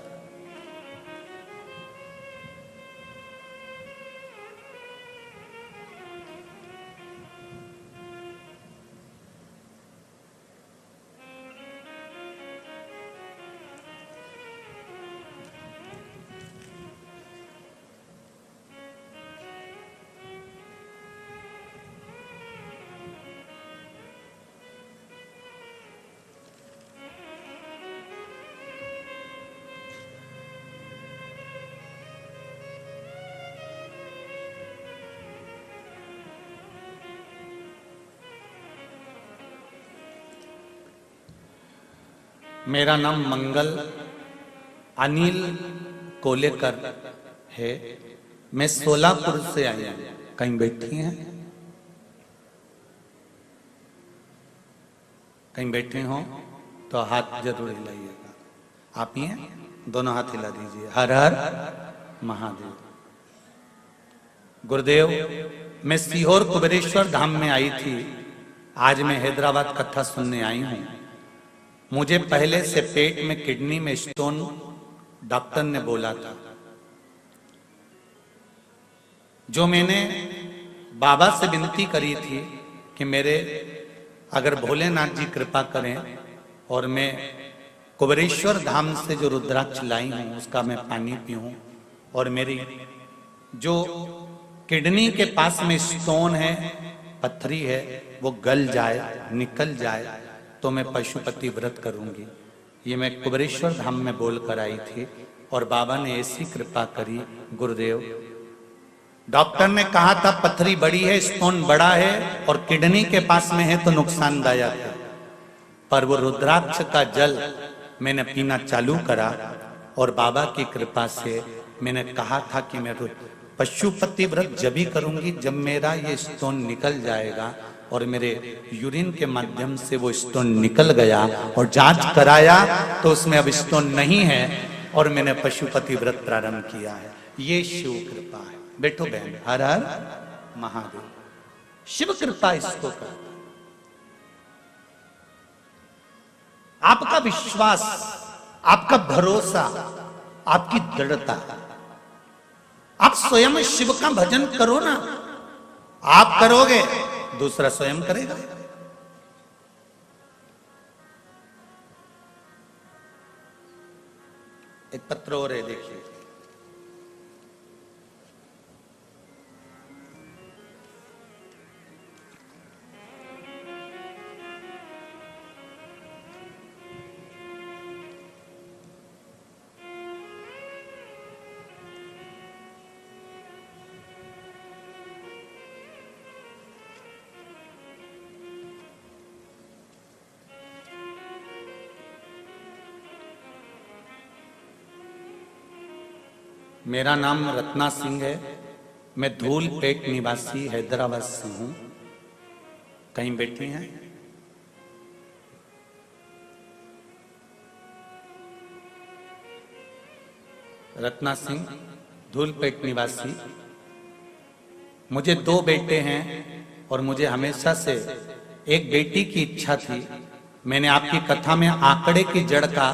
मेरा नाम मंगल अनिल कोलेकर है। मैं सोलापुर से आई हूं। कहीं बैठी हैं? कहीं बैठे हो तो हाथ जरूर हिलाइएगा। आप ही हैं? दोनों हाथ हिला दीजिए। हर हर महादेव। गुरुदेव, मैं सीहोर कुबेरेश्वर धाम में आई थी। आज मैं हैदराबाद कथा सुनने आई हूं। मुझे पहले से पेट में किडनी में स्टोन डॉक्टर ने बोला था। जो मैंने बाबा से विनती करी थी कि मेरे अगर भोलेनाथ जी कृपा करें और मैं कुबेरेश्वर धाम से जो रुद्राक्ष लाई हूं उसका मैं पानी पीऊं और मेरी जो किडनी के पास में स्टोन है, पत्थरी है, वो गल जाए, निकल जाए तो मैं पशुपति व्रत करूंगी। ये मैं कुबेरेश्वर धाम में बोलकर आई थी और बाबा ने ऐसी कृपा करी। गुरुदेव, डॉक्टर ने कहा था पत्थरी बड़ी है, स्टोन बड़ा है और किडनी के पास में है तो नुकसानदायक है, पर वो रुद्राक्ष का जल मैंने पीना चालू करा और बाबा की कृपा से मैंने कहा था कि मैं पशुपति व्रत जब भी करूंगी जब मेरा ये स्टोन निकल जाएगा, और मेरे यूरिन के माध्यम से वो स्टोन निकल गया और जांच कराया तो उसमें अब स्टोन नहीं है और मैंने पशुपति व्रत प्रारंभ किया है। ये शिव कृपा है। बैठो बहन। हर हर महादेव। शिव कृपा इसको कहते हैं। आपका विश्वास, आपका भरोसा, आपकी दृढ़ता। आप स्वयं शिव का भजन करो ना। आप करोगे, दूसरा स्वयं करेगा। एक पत्र और है, देखिए। मेरा नाम रत्ना सिंह है। मैं धूलपेट निवासी हैदराबाद से हूं। कहीं बैठी हैं? रत्ना सिंह, धूलपेट निवासी। मुझे 2 बेटे हैं और मुझे हमेशा से एक बेटी की इच्छा थी। मैंने आपकी कथा में आंकड़े की जड़ का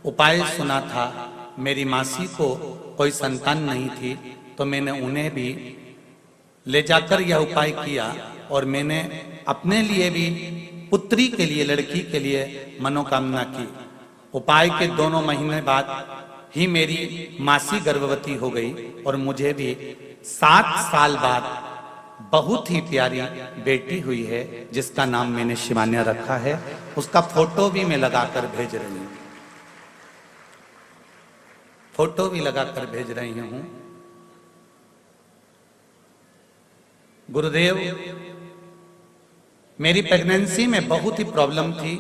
उपाय सुना था। मेरी मासी को कोई संतान नहीं थी तो मैंने उन्हें भी ले जाकर यह उपाय किया और मैंने अपने लिए भी पुत्री के लिए, लड़की के लिए मनोकामना की। उपाय के 2 महीने बाद ही मेरी मासी गर्भवती हो गई और मुझे भी 7 साल बाद बहुत ही प्यारी बेटी हुई है जिसका नाम मैंने शिवान्या रखा है। उसका फोटो भी मैं लगाकर भेज रही हूं। फोटो भी लगाकर भेज रही हूं। गुरुदेव, मेरी प्रेगनेंसी में बहुत ही प्रॉब्लम थी।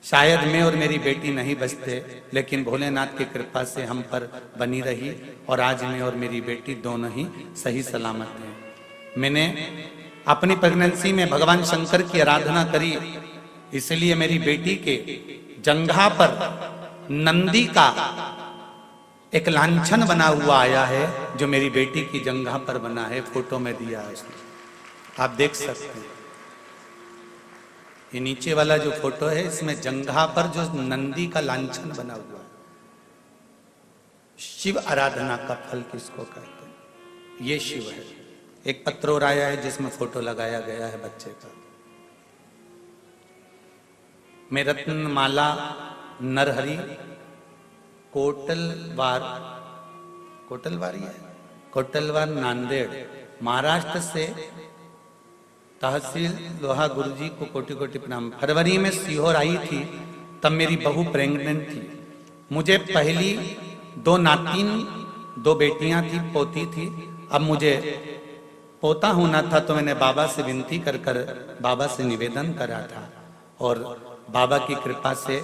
शायद मैं और मेरी बेटी नहीं बचते, लेकिन भोलेनाथ की कृपा से हम पर बनी रही और आज मैं और मेरी बेटी दोनों ही सही सलामत हैं। मैंने अपनी प्रेगनेंसी में भगवान शंकर की आराधना करी, इसलिए मेरी बेटी के जंघा पर नंदी का एक लांछन बना हुआ आया है जो मेरी बेटी की जंघा पर बना है, फोटो में दिया है उसने, आप देख सकते हैं। ये नीचे वाला जो फोटो है इसमें जंघा पर जो नंदी का लांछन बना हुआ है। शिव आराधना का फल किसको कहते हैं? ये शिव है। एक पत्र और आया है जिसमें फोटो लगाया गया है बच्चे का। मैं रत्नमाला नरहरी कोटलवार नांदेड़ महाराष्ट्र से तहसील लोहा गुरुजी को कोटि कोटि प्रणाम। फरवरी में सीहोर आई थी, तब मेरी बहू प्रेग्नेंट थी। मुझे पहली 2 नातिन 2 बेटियां थी, पोती थी। अब मुझे पोता होना था तो मैंने बाबा से विनती कर बाबा से निवेदन करा था और बाबा की कृपा से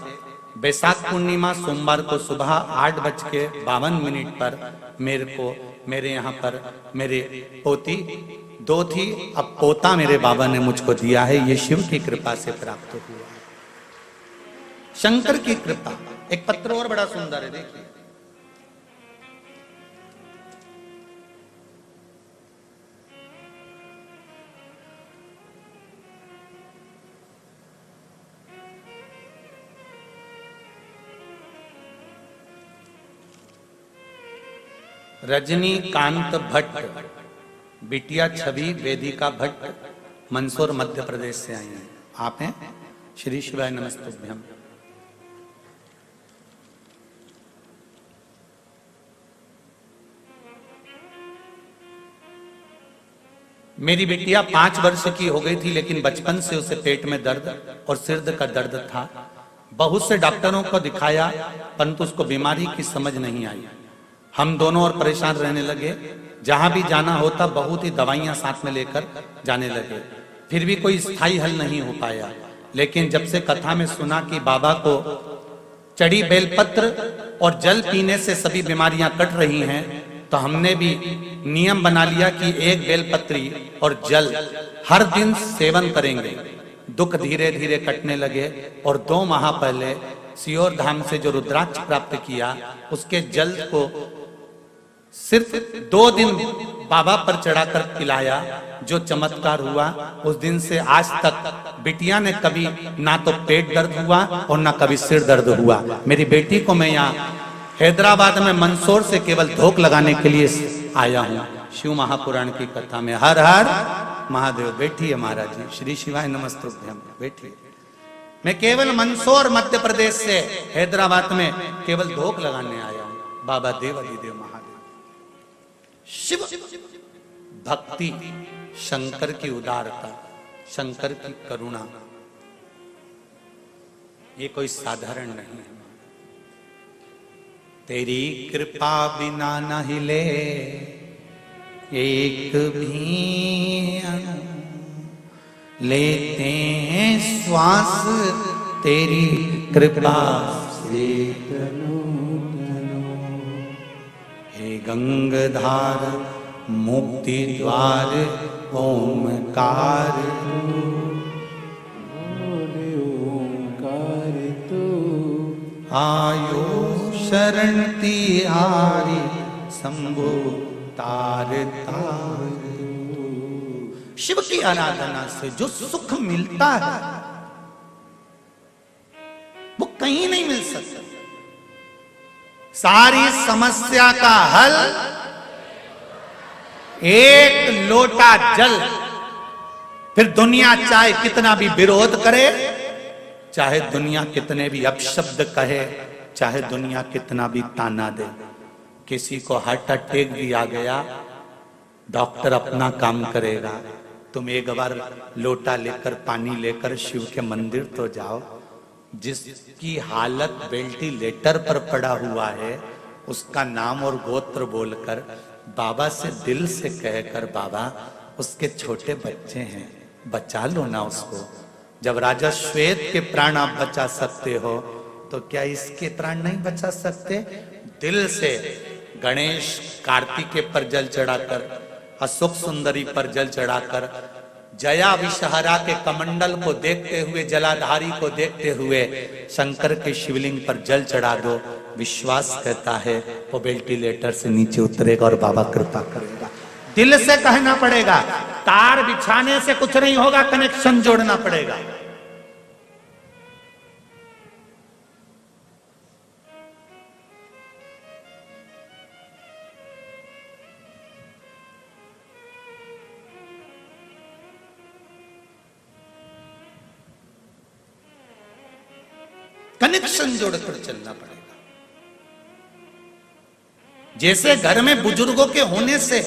बैसाख पूर्णिमा सोमवार को सुबह 8:52 पर मेरे यहाँ पर मेरे पोती 2 थी, अब पोता मेरे बाबा ने मुझको दिया है। ये शिव की कृपा से प्राप्त हुआ, शंकर की कृपा। एक पत्र और बड़ा सुंदर है, देखिए। रजनीकांत भट्ट, बिटिया छवि वेदिका भट्ट, मंदसौर मध्य प्रदेश से आई हैं। आप हैं? श्री शिवाय नमस्तुभ्यम। मेरी बिटिया 5 वर्ष की हो गई थी, लेकिन बचपन से उसे पेट में दर्द और सिर का दर्द था। बहुत से डॉक्टरों को दिखाया, परंतु उसको बीमारी की समझ नहीं आई। हम दोनों और परेशान रहने लगे। जहां भी जाना होता बहुत ही दवाइयां साथ में लेकर जाने लगे, फिर भी कोई स्थायी हल नहीं हो पाया। लेकिन जब से कथा में सुना कि बाबा को चढ़ी बेलपत्र और जल पीने से सभी बीमारियां कट रही हैं, तो हमने भी नियम बना लिया कि 1 बेलपत्री और जल हर दिन सेवन करेंगे। दुख धीरे धीरे कटने लगे और 2 माह पहले सीहोर धाम से जो रुद्राक्ष प्राप्त किया, उसके जल को सिर्फ 2 दिन बाबा पर चढ़ाकर पिलाया। जो चमत्कार हुआ, उस दिन से आज तक बिटिया ने कभी ना तो पेट दर्द हुआ और ना कभी सिर दर्द हुआ। मेरी बेटी को मैं यहाँ हैदराबाद में मंदसौर से केवल धोख लगाने के लिए आया हूँ। शिव महापुराण की कथा में हर हर महादेव। बैठिए महाराज जी, श्री शिवाय नमस्तुभ्यम। बैठिए। मैं केवल मंदसौर मध्य प्रदेश से हैदराबाद में केवल धोख लगाने आया हूँ। बाबा देवादिदेव महादेव। शिव भक्ति, शंकर की उदारता, शंकर की करुणा, ये कोई साधारण नहीं है। तेरी कृपा बिना न हिले एक भी अणु, लेते हैं श्वास तेरी कृपा से। हे गंगाधार मुक्ति द्वार ओमकार, आयो शरण तिहारी शंभो तार तार। शिव की आराधना से जो सुख मिलता है वो कहीं नहीं मिल सकता। सारी समस्या का हल एक लोटा जल। फिर दुनिया चाहे कितना भी विरोध करे, चाहे दुनिया कितने भी अपशब्द कहे, चाहे दुनिया कितना भी ताना दे। किसी को हार्ट अटैक भी आ गया, डॉक्टर अपना काम करेगा। तुम एक बार लोटा लेकर पानी लेकर शिव के मंदिर तो जाओ। जिसकी हालत वेंटिलेटर पर पड़ा हुआ है, उसका नाम और गोत्र बोलकर बाबा से दिल से कहकर, बाबा उसके छोटे बच्चे हैं, बचा लो ना उसको। जब राजा श्वेत के प्राण आप बचा सकते हो, तो क्या इसके प्राण नहीं बचा सकते? दिल से गणेश कार्तिकेय पर जल चढ़ाकर, अशोक सुंदरी पर जल चढ़ाकर, जया विषहरा के कमंडल को देखते हुए, जलाधारी को देखते हुए शंकर के शिवलिंग पर जल चढ़ा दो। विश्वास कहता है वो वेंटिलेटर से नीचे उतरेगा और बाबा कृपा करेगा। दिल से कहना पड़ेगा, तार बिछाने से कुछ नहीं होगा, कनेक्शन जोड़ना पड़ेगा। कनेक्शन जोड़कर चलना पड़ेगा। जैसे घर में बुजुर्गों के होने से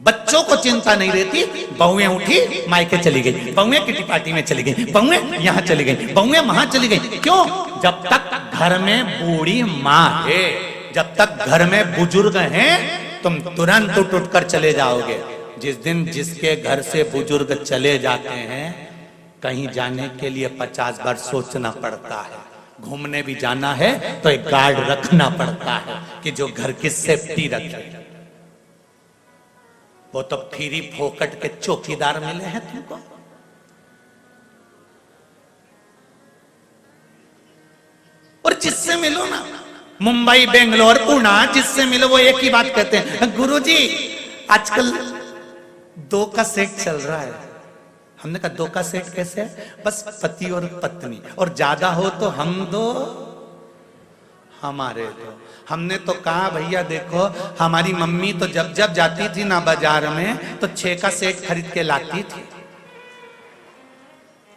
बच्चों को चिंता नहीं रहती, बहुएं उठी मायके चली गई, बहुएं किटी पार्टी में चली गई, बहुएं यहां चली गई, बहुएं वहां चली गई। क्यों? जब तक घर में बूढ़ी माँ है, जब तक घर में बुजुर्ग हैं, तुम तुरंत उठ कर चले जाओगे। जिस दिन जिसके घर से बुजुर्ग चले जाते हैं, कहीं जाने के लिए 50 बार सोचना पड़ता है। घूमने भी जाना है तो एक गार्ड रखना पड़ता है कि जो घर की सेफ्टी रखे। वो तो फ्री फोकट के चौकीदार मिले हैं तुमको। और जिससे मिलो ना, मुंबई, बेंगलोर, पुणे, जिससे मिलो वो एक ही बात कहते हैं, गुरुजी आजकल 2 का सेट चल रहा है। हमने कहा 2 का सेट कैसे है? बस पति और पत्नी, और ज्यादा हो तो हम 2 हमारे 2। हमने तो कहा भैया देखो, हमारी मम्मी तो जब जब जाती थी ना बाजार में तो 6 का सेट खरीद के लाती थी।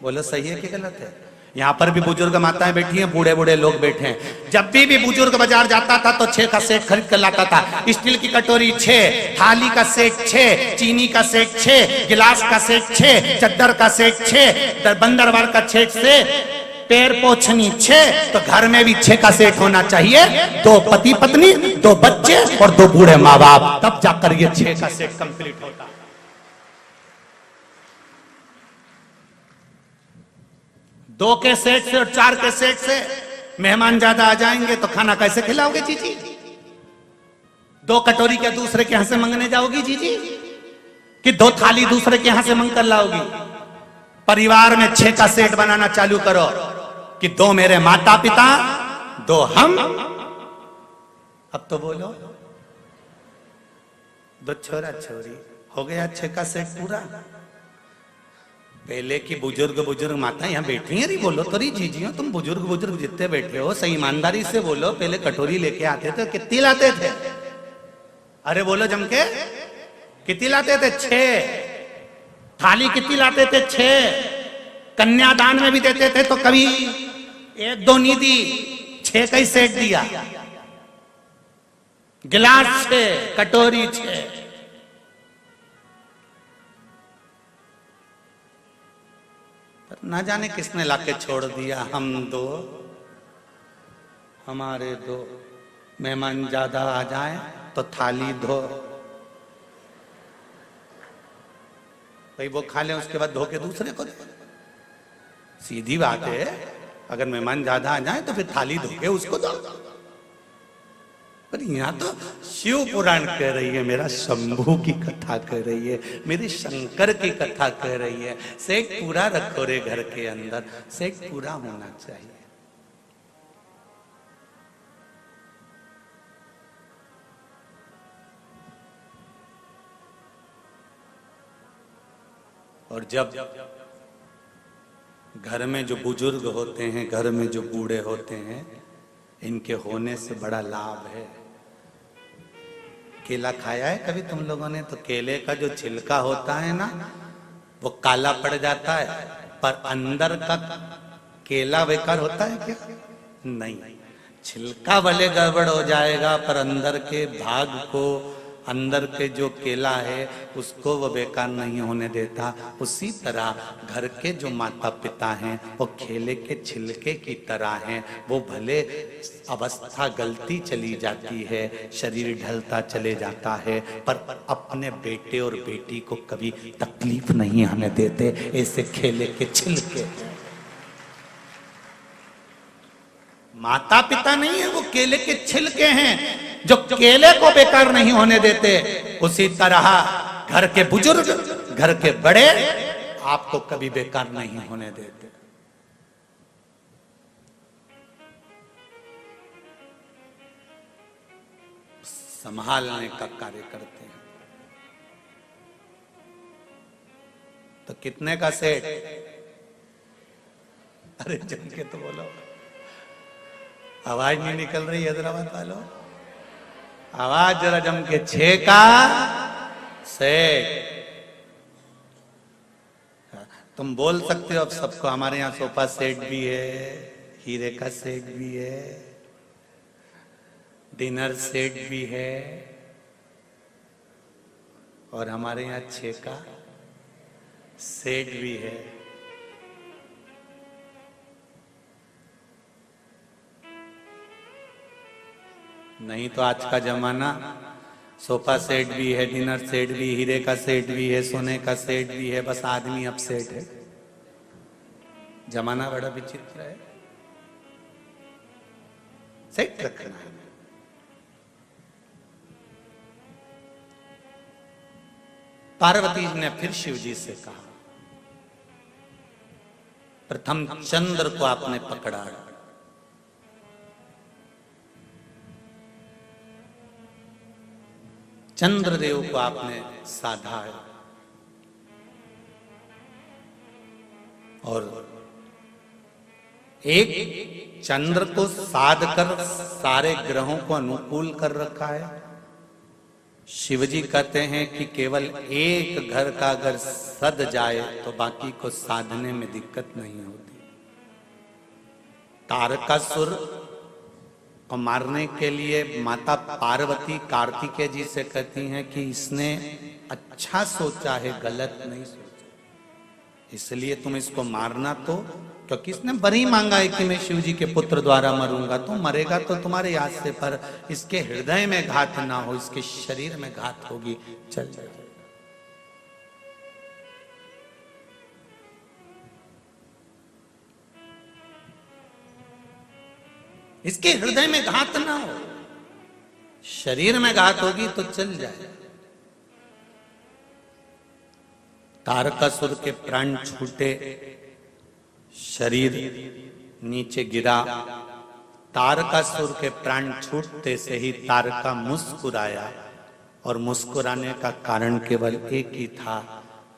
बोलो सही है कि गलत है? यहाँ पर भी बुजुर्ग माताएं बैठी हैं, बूढ़े बूढ़े लोग बैठे हैं। जब भी बुजुर्ग बाजार जाता था तो 6 का सेट खरीद कर लाता था। स्टील की कटोरी 6, थाली का सेट 6, चीनी का सेट 6, गिलास का सेट 6, चद्दर का सेट 6, बंदरवार का सेट से पैर पोछनी 6। तो घर में भी 6 का सेट होना चाहिए। 2 पति पत्नी, 2 बच्चे और 2 बूढ़े माँ बाप, तब जाकर ये 6 का सेट कंप्लीट होता। 2 के सेट से और 4 के सेट से मेहमान ज्यादा आ जाएंगे तो खाना कैसे खिलाओगे जीजी? 2 कटोरी क्या दूसरे के यहां से मंगने जाओगी जीजी? कि 2 थाली दूसरे के यहां से मंग कर लाओगी? परिवार में 6 का सेट बनाना चालू करो कि 2 मेरे माता पिता, 2 हम। अब तो बोलो, 2 छोरा छोरी, हो गया 6 का सेट पूरा। पहले की बुजुर्ग माता यहाँ बैठी हैं, बोलो तो रही जीजियो, तुम बुजुर्ग जितने बैठे हो सही ईमानदारी से बोलो। पहले कटोरी लेके आते थे, कितनी लाते थे? अरे बोलो जम के, कितनी लाते थे? 6। थाली कितनी लाते थे? 6। कन्यादान में भी देते थे तो कभी 1-2 नहीं दी, 6 का ही सेट दिया। गिलास 6, कटोरी 6। ना जाने किसने लाके छोड़ दिया। हम 2, हमारे 2। मेहमान ज्यादा आ जाए तो थाली धो, भाई वो खा ले, उसके बाद धो के दूसरे को दे। सीधी बात है, अगर मेहमान ज्यादा आ जाए तो फिर थाली धो के उसको दो। पर यहाँ तो शिव पुराण कह रही है, मेरा शंभू की कथा कह रही है, मेरे शंकर की कथा कह रही है। सेट पूरा रखो रे घर के अंदर, सेट पूरा होना चाहिए। और जब घर में जो बुजुर्ग होते हैं, घर में जो बूढ़े होते हैं, इनके होने से बड़ा लाभ है। केला खाया है कभी तुम लोगों ने? तो केले का जो छिलका होता है ना, वो काला पड़ जाता है, पर अंदर का केला बेकार होता है क्या? नहीं, छिलका भले गड़बड़ हो जाएगा पर अंदर के भाग को, अंदर के जो केला है उसको वो बेकार नहीं होने देता। उसी तरह घर के जो माता पिता हैं वो केले के छिलके की तरह हैं। वो भले अवस्था गलती चली जाती है, शरीर ढलता चले जाता है, पर अपने बेटे और बेटी को कभी तकलीफ नहीं आने देते। ऐसे केले के छिलके, माता पिता नहीं है, वो केले के छिलके हैं जो केले को बेकार नहीं होने देते। उसी तरह घर के बुजुर्ग, घर के बड़े आपको कभी बेकार नहीं होने देते। संभालने का कार्य करते हैं। तो कितने का सेट? अरे जम के तो बोलो, आवाज नहीं निकल रही हैदराबाद वालों, आवाज जरा जम के। 6 का सेट। तुम बोल सकते हो अब सबको, हमारे यहाँ सोफा सेट भी है, हीरे का सेट भी है, डिनर सेट भी है, और हमारे यहाँ 6 का सेट भी है। नहीं तो आज का जमाना सोफा सेट भी है, डिनर सेट भी, हीरे का सेट भी है, सोने का सेट भी है, बस आदमी अब सेट है। जमाना बड़ा विचित्र है। सेट रखना है। पार्वती जी ने फिर शिव जी से कहा, प्रथम चंद्र को आपने पकड़ा, चंद्रदेव को आपने साधा है, और एक चंद्र को साध कर सारे ग्रहों को अनुकूल कर रखा है। शिवजी कहते हैं कि केवल एक घर का अगर सद जाए तो बाकी को साधने में दिक्कत नहीं होती। तारकासुर को मारने के लिए माता पार्वती कार्तिकेय जी से कहती हैं कि इसने अच्छा सोचा है, गलत नहीं सोचा, इसलिए तुम इसको मारना। तो क्योंकि इसने बरी मांगा है कि मैं शिव जी के पुत्र द्वारा मरूंगा, तो मरेगा तो तुम्हारे याद से, पर इसके हृदय में घात ना हो, इसके शरीर में घात होगी, चल जाएगा। इसके हृदय में घात ना हो, शरीर में घात होगी तो चल जाए। तारकासुर के प्राण छूटे, शरीर नीचे गिरा। तारकासुर के प्राण छूटते से ही तारका मुस्कुराया, और मुस्कुराने का कारण केवल एक ही था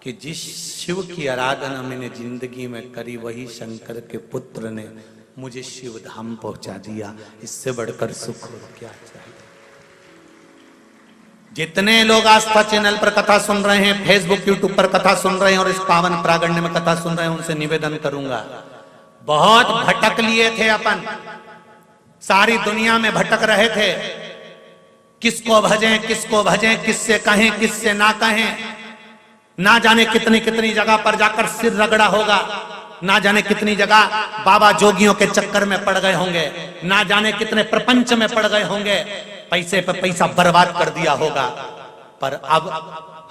कि जिस शिव की आराधना मैंने जिंदगी में करी, वही शंकर के पुत्र ने मुझे शिव धाम पहुंचा दिया। इससे बढ़कर सुख और क्या चाहिए। जितने लोग आस्था चैनल पर कथा सुन रहे हैं, फेसबुक यूट्यूब पर कथा सुन रहे हैं, और इस पावन प्रागण्य में कथा सुन रहे हैं, उनसे निवेदन करूंगा, बहुत भटक लिए थे अपन, सारी दुनिया में भटक रहे थे, किसको भजें किसको भजें, किससे कहें किससे ना कहें, ना जाने कितनी कितनी जगह पर जाकर सिर रगड़ा होगा, ना जाने कितनी जगह बाबा जोगियों के चक्कर में पड़ गए होंगे, ना जाने कितने प्रपंच में पड़ गए होंगे, पैसे पे पैसा बर्बाद कर दिया होगा। पर अब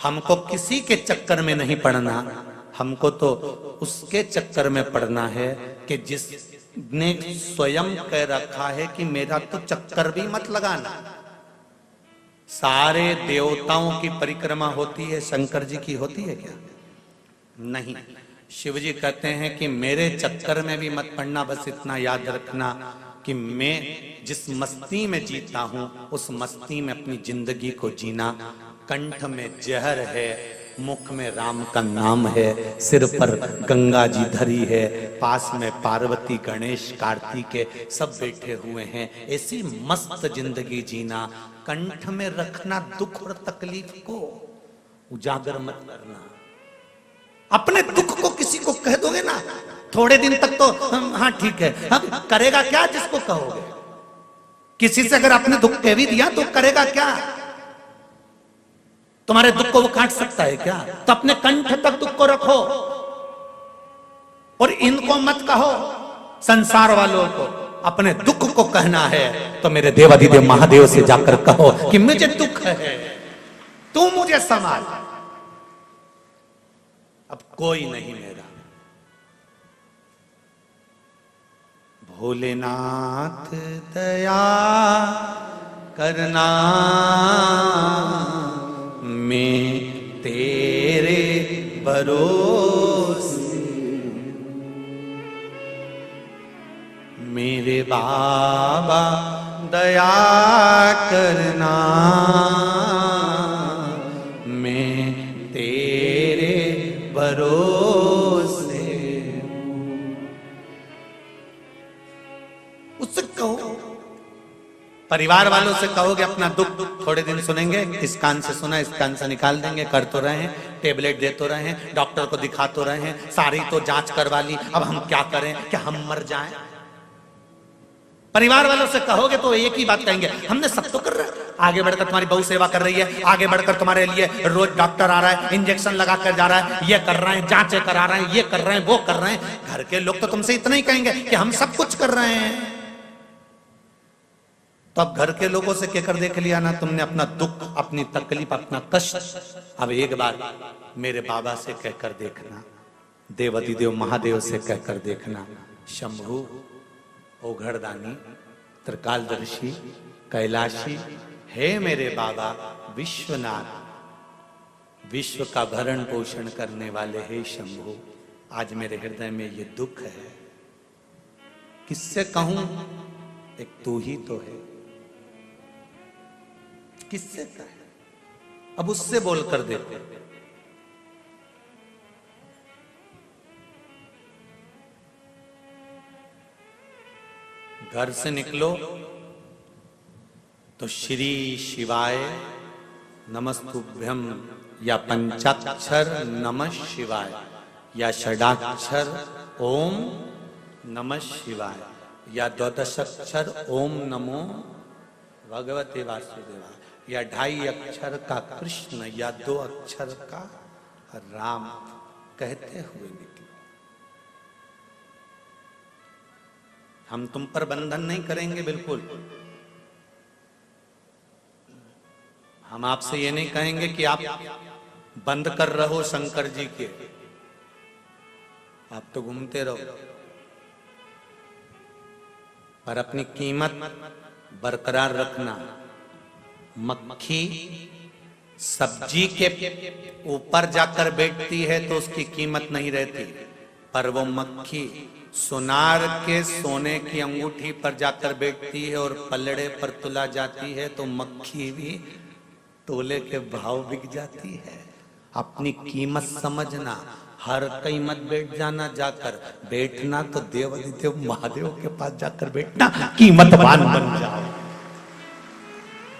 हमको किसी के चक्कर में नहीं पड़ना, हमको तो उसके चक्कर में पड़ना है कि जिसने स्वयं कह रखा है कि मेरा तो चक्कर भी मत लगाना। सारे देवताओं की परिक्रमा होती है, शंकर जी की होती है क्या? नहीं। शिव जी कहते हैं कि मेरे चक्कर में भी मत पड़ना, बस इतना याद रखना कि मैं जिस मस्ती में जीता हूं उस मस्ती में अपनी जिंदगी को जीना। कंठ में जहर है, मुख में राम का नाम है, सिर पर गंगा जी धरी है, पास में पार्वती गणेश कार्तिकेय सब बैठे हुए हैं। ऐसी मस्त जिंदगी जीना, कंठ में रखना दुख और तकलीफ को, उजागर मत करना। अपने दुख को किसी को कह दोगे ना, थोड़े दिन तक तो हाँ ठीक है, अब करेगा क्या जिसको कहोगे? किसी से अगर अपने दुख कह भी दिया तो करेगा क्या? तुम्हारे दुख को वो काट सकता है क्या? तो अपने कंठ तक दुख को रखो और इनको मत कहो। संसार वालों को अपने दुख को कहना है तो मेरे देवाधिदेव महादेव से जाकर कहो कि मुझे दुख है, तू मुझे संभाल। अब कोई नहीं मेरा। भोलेनाथ दया करना, मैं तेरे भरोसे, मेरे बाबा दया करना, मैं तेरे भरोसे। उससे कहो, परिवार वालों से कहोगे अपना दुख थोड़े दिन सुनेंगे, इस कान से सुना इस कान से निकाल देंगे, कर तो रहे हैं, टेबलेट दे तो रहे हैं, डॉक्टर को दिखा तो रहे हैं, सारी तो जांच करवा ली, अब हम क्या करें, क्या हम मर जाएं? परिवार वालों से कहोगे तो एक ही बात कहेंगे, हमने सब तो कर रहे हैं, आगे बढ़कर तुम्हारी बहु सेवा कर रही है, आगे बढ़कर तुम्हारे लिए रोज डॉक्टर आ रहा है, इंजेक्शन लगा कर जा रहा है, ये कर रहे हैं, जांचें करा रहे हैं, ये कर रहे हैं, वो कर रहे हैं। घर के लोग तो तुमसे इतना ही कहेंगे कि हम सब कुछ कर रहे हैं। तो अब घर के लोगों से कहकर देख लिया ना तुमने अपना दुख, अपनी तकलीफ, अपना कष्ट। अब एक बार मेरे बाबा से कहकर देखना, देवाधिदेव महादेव से कहकर देखना, शंभु ओघड़दानी त्रिकालदर्शी कैलाशी, हे मेरे बाबा विश्वनाथ, विश्व का भरण पोषण करने वाले हे शंभु, आज मेरे हृदय में ये दुख है, किससे कहूं? एक तू ही तो है, किससे कहे? अब उससे बोलकर देखो। घर से निकलो तो श्री शिवाय नमस्तुभ्यम या पंचाक्षर नमः शिवाय या षडाक्षर ओम नमः शिवाय या द्वादशाक्षर ओम नमो भगवते वासुदेवाय या 2.5 अक्षर का कृष्ण या 2 अक्षर का राम कहते हुए निकलो। हम तुम पर बंधन नहीं करेंगे, बिल्कुल। हम आपसे ये नहीं कहेंगे कि आप बंद कर रहो शंकर जी के, आप तो घूमते रहो, पर अपनी कीमत बरकरार रखना। मक्खी सब्जी के ऊपर जाकर बैठती है तो उसकी कीमत नहीं रहती, पर वो मक्खी सुनार के सोने की अंगूठी पर जाकर बैठती है और पलड़े पर तुला जाती है तो मक्खी भी तोले के भाव बिक जाती है। अपनी कीमत समझना, हर कहीं मत बैठ जाना, जाकर बैठना तो देवाधिदेव महादेव के पास जाकर बैठना, कीमतवान बन जाओ।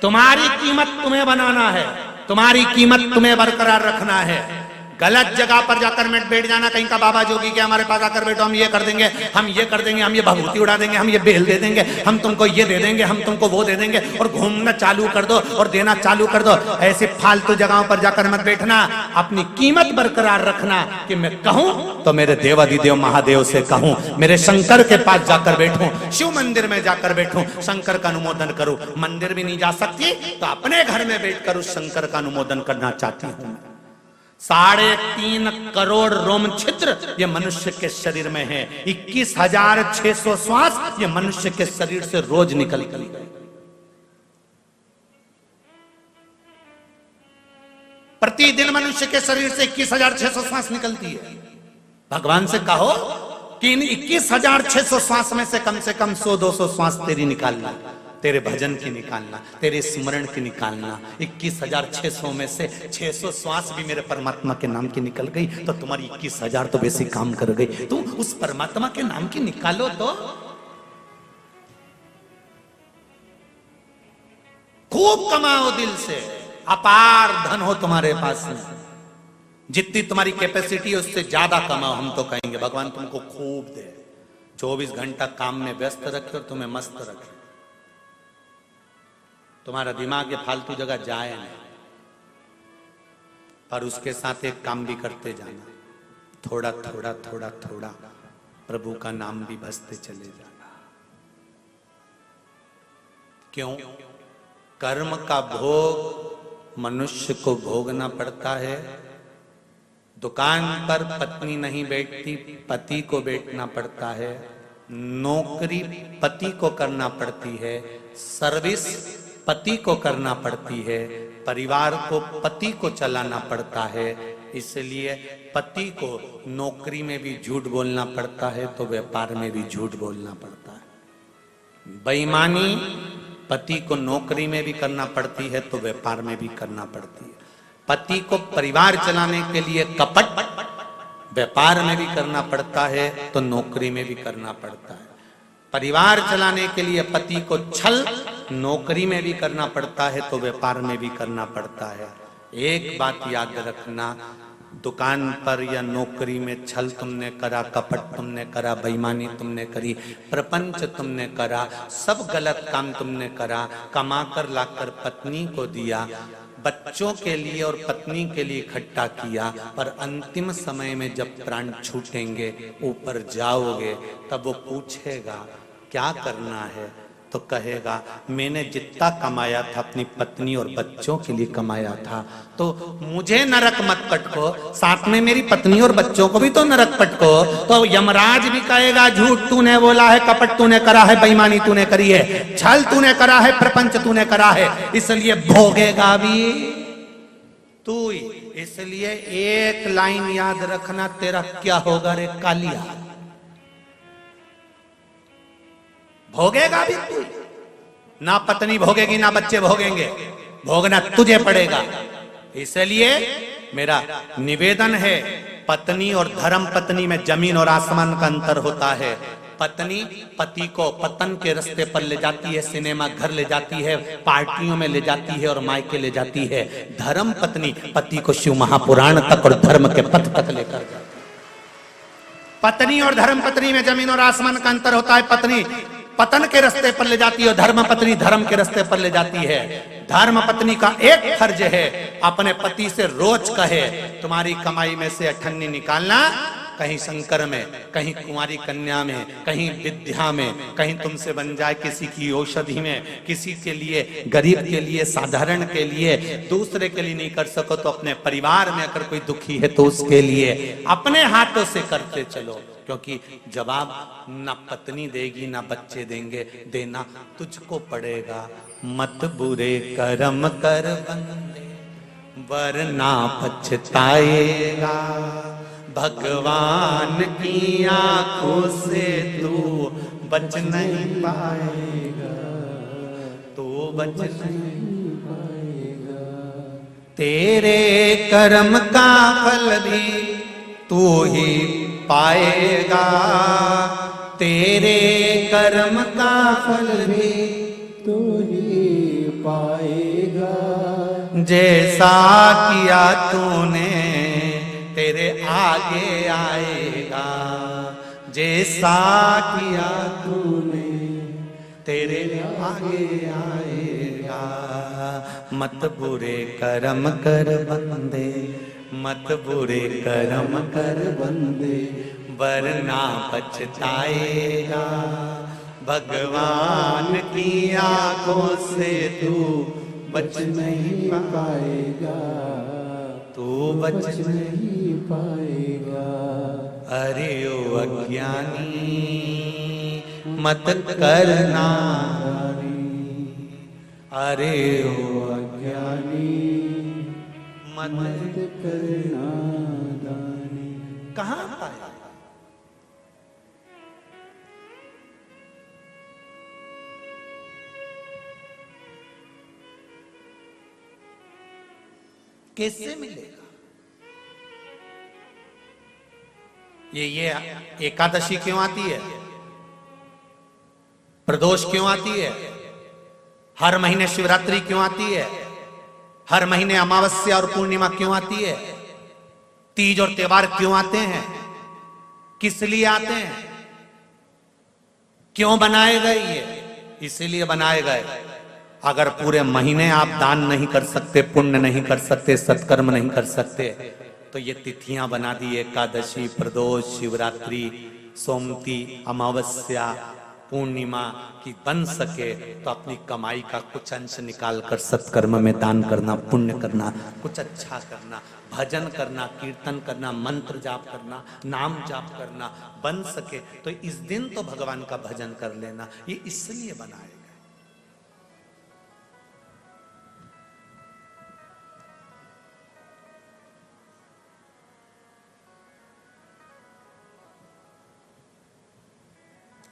तुम्हारी कीमत तुम्हें बनाना है, तुम्हारी कीमत तुम्हें बरकरार रखना है। गलत जगह पर जाकर मत बैठ जाना, कहीं का बाबा जोगी के हमारे पास आकर बैठो, हम ये कर देंगे, हम ये कर देंगे, हम ये भभूति उड़ा देंगे, हम ये बेल दे देंगे, हम तुमको ये दे देंगे, हम तुमको वो दे देंगे, और घूमना चालू कर दो और देना चालू कर दो। ऐसे फालतू जगहों पर जाकर मत बैठना, अपनी कीमत बरकरार रखना कि मैं कहूं तो मेरे देवाधिदेव महादेव से कहूं, मेरे शंकर के पास जाकर बैठूं, शिव मंदिर में जाकर बैठूं, शंकर का अनुमोदन करूं। मंदिर भी नहीं जा सकती तो अपने घर में बैठकर उस शंकर का अनुमोदन करना चाहती हूं। 3.5 करोड़ रोम छिद्र ये मनुष्य के शरीर में है, 21,600 श्वास ये मनुष्य के शरीर से रोज निकल गई। प्रतिदिन मनुष्य के शरीर से 21,600 श्वास निकलती है। भगवान से कहो कि इन 21,600 श्वास में से कम 100-200 श्वास तेरी निकालना, तेरे भजन की निकालना, तेरे स्मरण की निकालना। 21,600 में से 600 श्वास भी मेरे परमात्मा के नाम की निकल गई तो तुम्हारी 21,000 तो वैसे काम कर गई। तुम उस परमात्मा के नाम की निकालो तो खूब कमाओ दिल से, अपार धन हो तुम्हारे पास में, जितनी तुम्हारी कैपेसिटी है उससे ज्यादा कमाओ। हम तो कहेंगे भगवान तुमको खूब दे, 24 घंटा काम में व्यस्त रखे और तुम्हें मस्त रखे, तुम्हारा दिमाग ये फालतू जगह जाए नहीं, पर उसके साथ एक काम भी करते जाना, थोड़ा थोड़ा थोड़ा थोड़ा प्रभु का नाम भी भजते चले जाना। क्यों? कर्म का भोग मनुष्य को भोगना पड़ता है। दुकान पर पत्नी नहीं बैठती, पति को बैठना पड़ता है। नौकरी पति को करना पड़ती है, सर्विस पति को करना पड़ती है, परिवार को पति को चलाना पड़ता है। इसलिए पति को नौकरी में भी झूठ बोलना पड़ता है तो व्यापार में भी झूठ बोलना पड़ता है। बेईमानी पति को नौकरी में भी करना पड़ती है तो व्यापार में भी करना पड़ती है। पति को परिवार चलाने के लिए कपट व्यापार में भी करना पड़ता है तो नौकरी में भी करना पड़ता है। परिवार चलाने के लिए पति को छल नौकरी में भी करना पड़ता है तो व्यापार में भी करना पड़ता है। एक बात याद रखना, दुकान पर या नौकरी में छल तुमने करा, कपट तुमने करा, बेईमानी तुमने करी, प्रपंच तुमने करा, सब गलत काम तुमने करा, कमाकर लाकर पत्नी को दिया, बच्चों के लिए और पत्नी के लिए इकट्ठा किया, पर अंतिम समय में जब प्राण छूटेंगे, ऊपर जाओगे, तब वो पूछेगा क्या करना है, तो कहेगा मैंने जितना कमाया था अपनी पत्नी और बच्चों के लिए कमाया था, तो मुझे नरक मत पटको, साथ में मेरी पत्नी और बच्चों को भी तो नरक पटको। तो यमराज भी कहेगा झूठ तूने बोला है, कपट तूने करा है, बेईमानी तूने करी है, छल तूने करा है, प्रपंच तूने करा है, इसलिए भोगेगा भी तू ही। इसलिए एक लाइन याद रखना, तेरा क्या होगा रे कालिया, भोगेगा भी तू, ना पत्नी भोगेगी ना बच्चे भोगेंगे, भोगना तुझे पड़ेगा। इसलिए मेरा निवेदन है, पत्नी और धर्म पत्नी में जमीन और आसमान का अंतर होता है। पत्नी पति को पतन के रास्ते पर ले जाती है, सिनेमा घर ले जाती है, पार्टियों में ले जाती है और मायके ले जाती है। धर्म पत्नी पति को शिव महापुराण तक और धर्म के पथ तक लेकर जाती है। पत्नी और धर्म पत्नी में जमीन और आसमान का अंतर होता है। पत्नी पतन के रास्ते पर ले जाती है और धर्म पत्नी धर्म के रास्ते पर ले जाती है। धर्म पत्नी का एक फर्ज है, अपने पति से रोज कहे तुम्हारी कमाई में से अठन्नी निकालना, कहीं शंकर में, कहीं कुंवारी कन्या में, कहीं विद्या में, कहीं तुमसे बन जाए किसी की औषधि में, किसी के लिए गरीब के लिए, साधारण के लिए, दूसरे के लिए नहीं कर सको तो अपने परिवार में अगर कोई दुखी है तो उसके लिए अपने हाथों से करते चलो, क्योंकि जवाब ना पत्नी देगी ना बच्चे देंगे, देना तुझको पड़ेगा। मत बुरे कर्म कर बंदे वरना पछताएगा, भगवान की आंखों से तू बच नहीं पाएगा, तू बच नहीं पाएगा। तेरे कर्म का फल भी तू ही पाएगा, तेरे कर्म का फल भी तू ही पाएगा। जैसा किया तूने तेरे आगे आएगा, जैसा किया तूने तेरे आगे आएगा। मत बुरे कर्म कर बंदे, मत बुरे कर्म कर बंदे वरना पछताएगा, भगवान की आंखों से तू बच नहीं पाएगा, तू बच नहीं पाएगा। अरे ओ अज्ञानी मत करना, अरे ओ अज्ञानी मत करना दानी। कहाँ पाया? कैसे मिलेगा? ये एकादशी क्यों आती है? प्रदोष क्यों आती है? हर महीने शिवरात्रि क्यों आती है? हर महीने अमावस्या और पूर्णिमा क्यों आती है? तीज और त्योहार क्यों आते हैं? किस लिए आते हैं? क्यों बनाए गए? ये इसीलिए बनाए गए। अगर पूरे महीने आप दान नहीं कर सकते, पुण्य नहीं कर सकते, सत्कर्म नहीं कर सकते, तो ये तिथियां बना दी, एकादशी, प्रदोष, शिवरात्रि, सोमती, अमावस्या, पूर्णिमा की बन सके तो अपनी कमाई का कुछ अंश निकाल कर सत्कर्म में दान करना, पुण्य करना, कुछ अच्छा करना, भजन करना, कीर्तन करना, मंत्र जाप करना, नाम जाप करना, बन सके तो इस दिन तो भगवान का भजन कर लेना। ये इसलिए बनाए गए।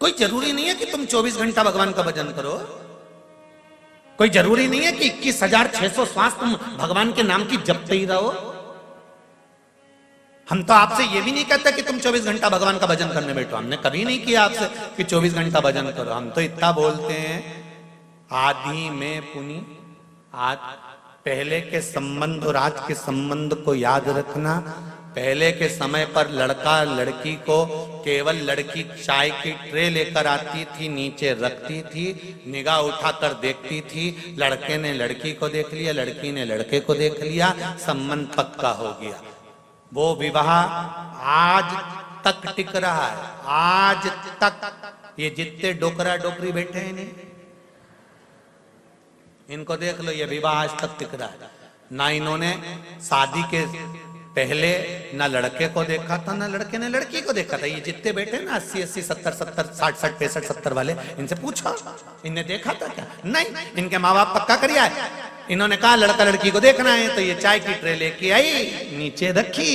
कोई जरूरी नहीं है कि तुम 24 घंटा भगवान का भजन करो। कोई जरूरी नहीं है कि 21,600 श्वास तुम भगवान के नाम की जपते ही रहो। हम तो आपसे ये भी नहीं कहते कि तुम 24 घंटा भगवान का भजन करने बैठो। हमने कभी नहीं किया आपसे कि 24 घंटा भजन करो। हम तो इतना बोलते हैं, आदि में पुनि आज पहले के संबंध और आज के संबंध को याद रखना। पहले के समय पर लड़का लड़की को केवल लड़की चाय की ट्रे लेकर आती थी, नीचे रखती थी, निगाह उठाकर देखती थी, लड़के ने लड़की को देख लिया, लड़की ने लड़के को देख लिया, संबंध पक्का हो गया। वो विवाह आज तक टिक रहा है, आज तक। ये जितने डोकरा डोकरी बैठे हैं नहीं, इनको देख लो, ये विवाह आज तक टिक रहा है। ना इन्होंने शादी के पहले ना लड़के को देखा था, ना लड़के ने लड़की को देखा था। ये जितने बैठे ना 80 80 70 70 60 60 65 70 वाले, इनसे पूछो इनने देखा था क्या? नहीं। इनके माँ बाप पक्का करिया है। इन्होंने कहा लड़का लड़की को देखना है, तो ये चाय की ट्रे लेके आई, नीचे रखी,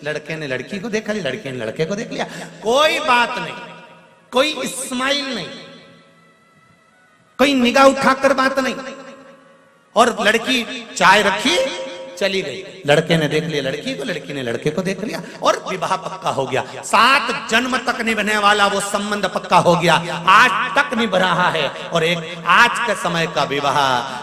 लड़के ने लड़की को देखा लिया, लड़के ने लड़के को देख लिया। कोई बात नहीं, कोई स्माइल नहीं, कोई निगाह उठाकर बात नहीं। और लड़की चाय रखी, चली गई, लड़के ने देख लिया लड़की को, लड़की ने लड़के को देख लिया, और विवाह पक्का हो गया। 7 जन्म तक निभने वाला वो संबंध पक्का हो गया, आज तक निभ रहा है। और एक आज के समय का विवाह,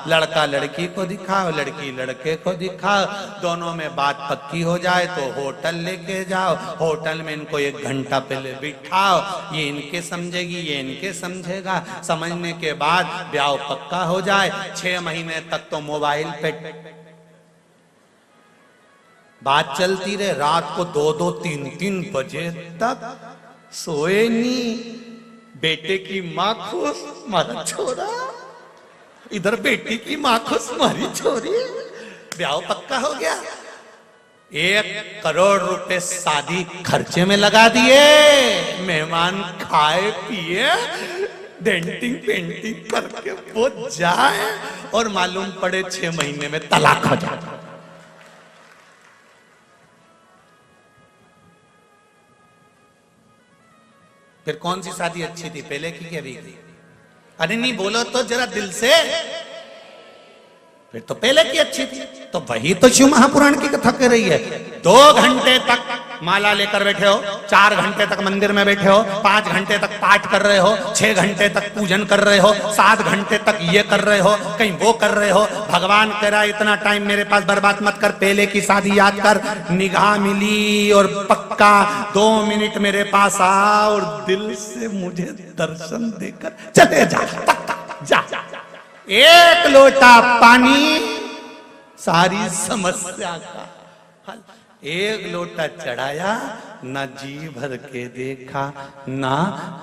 लड़का लड़की को दिखाओ, लड़की लड़के को दिखाओ, दोनों में बात पक्की हो जाए तो होटल लेके जाओ, होटल में इनको 1 घंटा पहले बिठाओ, ये इनके समझेगी, ये इनके समझेगा, समझने के बाद ब्याह पक्का हो जाए। 6 महीने तक तो मोबाइल पे बात चलती रहे, रात को 2-2 3-3 बजे तक सोए नहीं। बेटे की माँ खुश, मारा छोरा, इधर बेटी की माँ खुश, मारी छोरी, ब्याह पक्का हो गया। 1 करोड़ रुपए शादी खर्चे में लगा दिए, मेहमान खाए पिए, डेंटिंग पेंटिंग करके वो जाए, और मालूम पड़े 6 महीने में तलाक हो जाए। फिर कौन सी शादी अच्छी थी, पहले की क्या अभी की? अरे नहीं बोलो तो जरा दिल से, फिर तो पहले की अच्छी थी। तो वही तो शिव महापुराण की कथा कर रही है। 2 घंटे तक माला लेकर बैठे हो, 4 घंटे तक मंदिर में बैठे हो, 5 घंटे तक पाठ कर रहे हो, 6 घंटे तक पूजन कर रहे हो, 7 घंटे तक ये कर रहे हो, कहीं वो कर रहे हो। भगवान कह रहा है इतना टाइम मेरे पास बर्बाद मत कर, पहले की शादी याद कर। निगाह मिली और पक्का 2 मिनट मेरे पास आ और दिल से मुझे दर्शन देकर चले जा, जा। 1 लोटा पानी सारी समस्या का हल। 1 लोटा चढ़ाया, ना जी भर के देखा, ना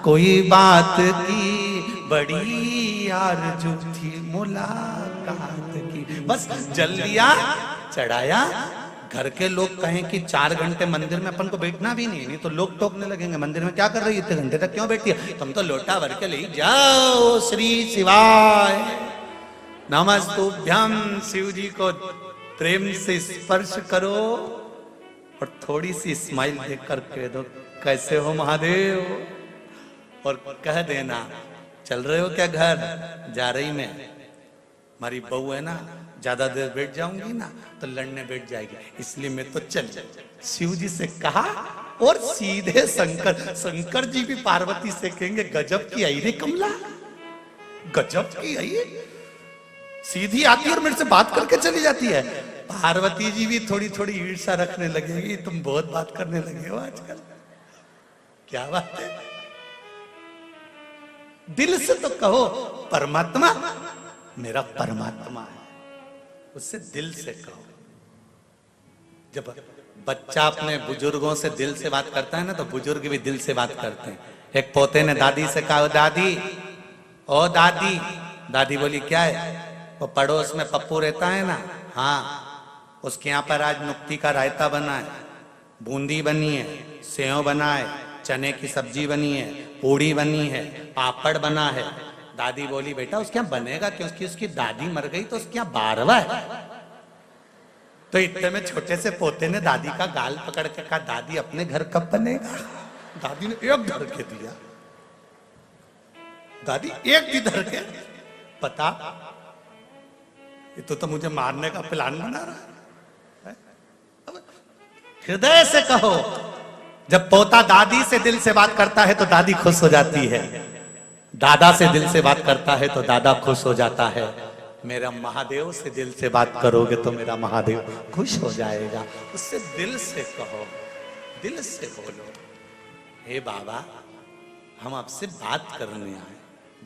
कोई बात की, बड़ी आरज़ू थी मुलाकात की, बस जल लिया, चढ़ाया। घर के लोग कहें कि 4 घंटे मंदिर में अपन को बैठना भी नहीं तो लोग टोकने लगेंगे, मंदिर में क्या कर रही है, इतने घंटे तक क्यों बैठी है? तुम तो लोटा भर के ले जाओ। श्री शिवाय नमस्तुभ्यम। शिव जी को प्रेम से स्पर्श करो और थोड़ी सी स्माइल देकर कह दो कैसे हो महादेव, और कह देना चल रहे हो क्या घर? जा रही मैं, हमारी बहू है ना, ज्यादा देर बैठ जाऊंगी ना तो लड़ने बैठ जाएगी, इसलिए मैं तो चल। शिव जी से कहा और सीधे शंकर जी भी पार्वती से कहेंगे गजब की आई रे कमला, गजब की आई, सीधी आती है और मेरे से बात करके चली जाती है। पार्वती जी भी थोड़ी थोड़ी ईर्ष्या रखने लगेगी, तुम बहुत बात करने लगे हो आजकल, क्या बात है? दिल से तो कहो परमात्मा मेरा परमात्मा है, उससे दिल से कहो। जब बच्चा अपने बुजुर्गों से दिल से बात करता है ना तो बुजुर्ग भी दिल से बात करते हैं। एक पोते ने दादी से कहा, दादी ओ दादी, दादी बोली क्या है? वो पड़ोस में पप्पू रहता है ना, हाँ, उसके यहाँ पर आज नुक्ती का रायता बना है, बूंदी बनी है, सेव बना है, चने की सब्जी बनी है, पूड़ी बनी है, पापड़ बना है। दादी बोली बेटा उसके यहाँ बनेगा क्योंकि उसकी दादी मर गई तो उसके यहाँ 12वां है। तो इतने में छोटे से पोते ने दादी का गाल पकड़ के कहा, दादी अपने घर कब बनेगा? दादी ने एक धर के दिया, दादी एक इधर के पता, ये तो मुझे मारने का प्लान बना रहा है। अब हृदय से कहो। जब पोता दादी से दिल से बात करता है तो दादी खुश हो जाती है, दादा से दिल से बात करता है तो दादा खुश हो जाता है। मेरा महादेव से दिल से बात करोगे तो मेरा महादेव खुश हो जाएगा। उससे दिल से कहो, दिल से बोलो, हे बाबा हम आपसे बात करने आए,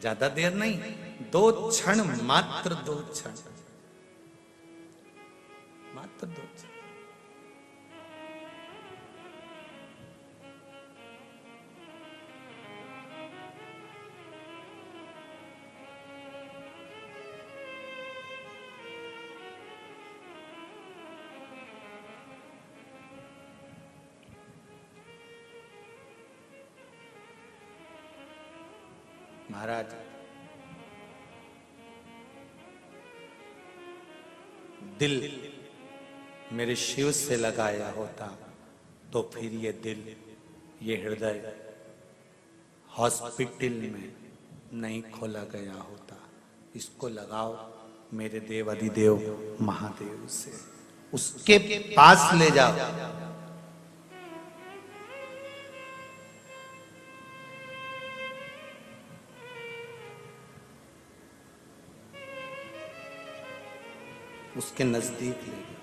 ज्यादा देर नहीं, 2 क्षण, मात्र 2 क्षण, मात्र 2 क्षण। महाराज, दिल मेरे शिव से लगाया होता तो फिर ये दिल, ये हृदय हॉस्पिटल में नहीं खोला गया होता। इसको लगाओ मेरे देव अधिदेव महादेव से, उसके पास ले जाओ। उसके नजदीक ले जाओ।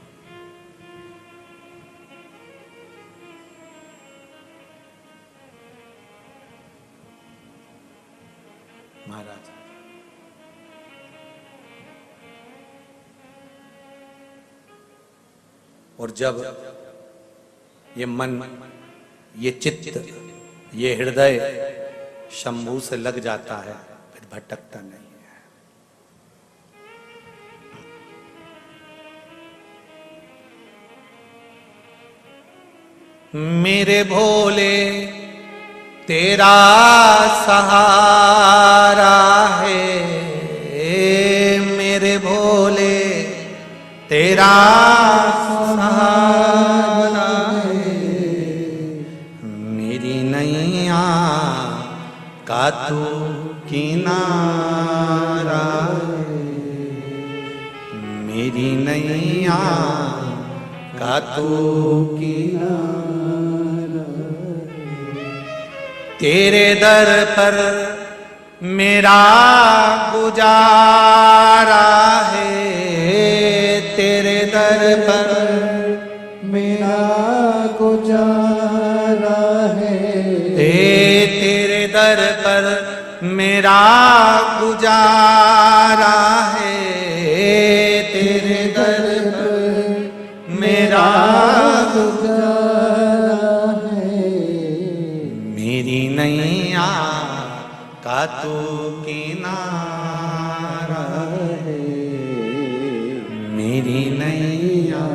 महाराज, और जब ये मन, ये चित्त, ये हृदय शंभू से लग जाता है फिर भटकता नहीं। मेरे भोले तेरा सहारा है, मेरे भोले तेरा सहारा है, मेरी नैया का तू किनारा है, मेरी नैया का तू किनारा। तेरे दर पर मेरा गुजारा है, तेरे दर पर मेरा गुजारा है, तेरे दर पर मेरा गुजारा है, तेरे दर पर मेरा गुजारा है, मेरी नैया का तू किनारा है, मेरी नैया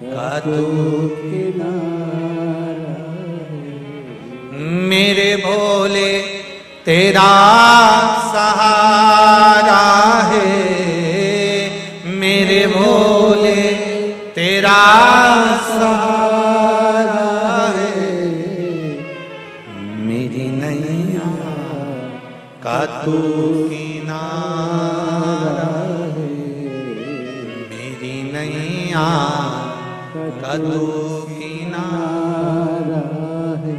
का तू किनारा है, मेरे भोले तेरा सहारा है, मेरे भोले तेरा सहारा है, मेरी नैया का तू किनारा है, मेरी नैया का तू किनारा है।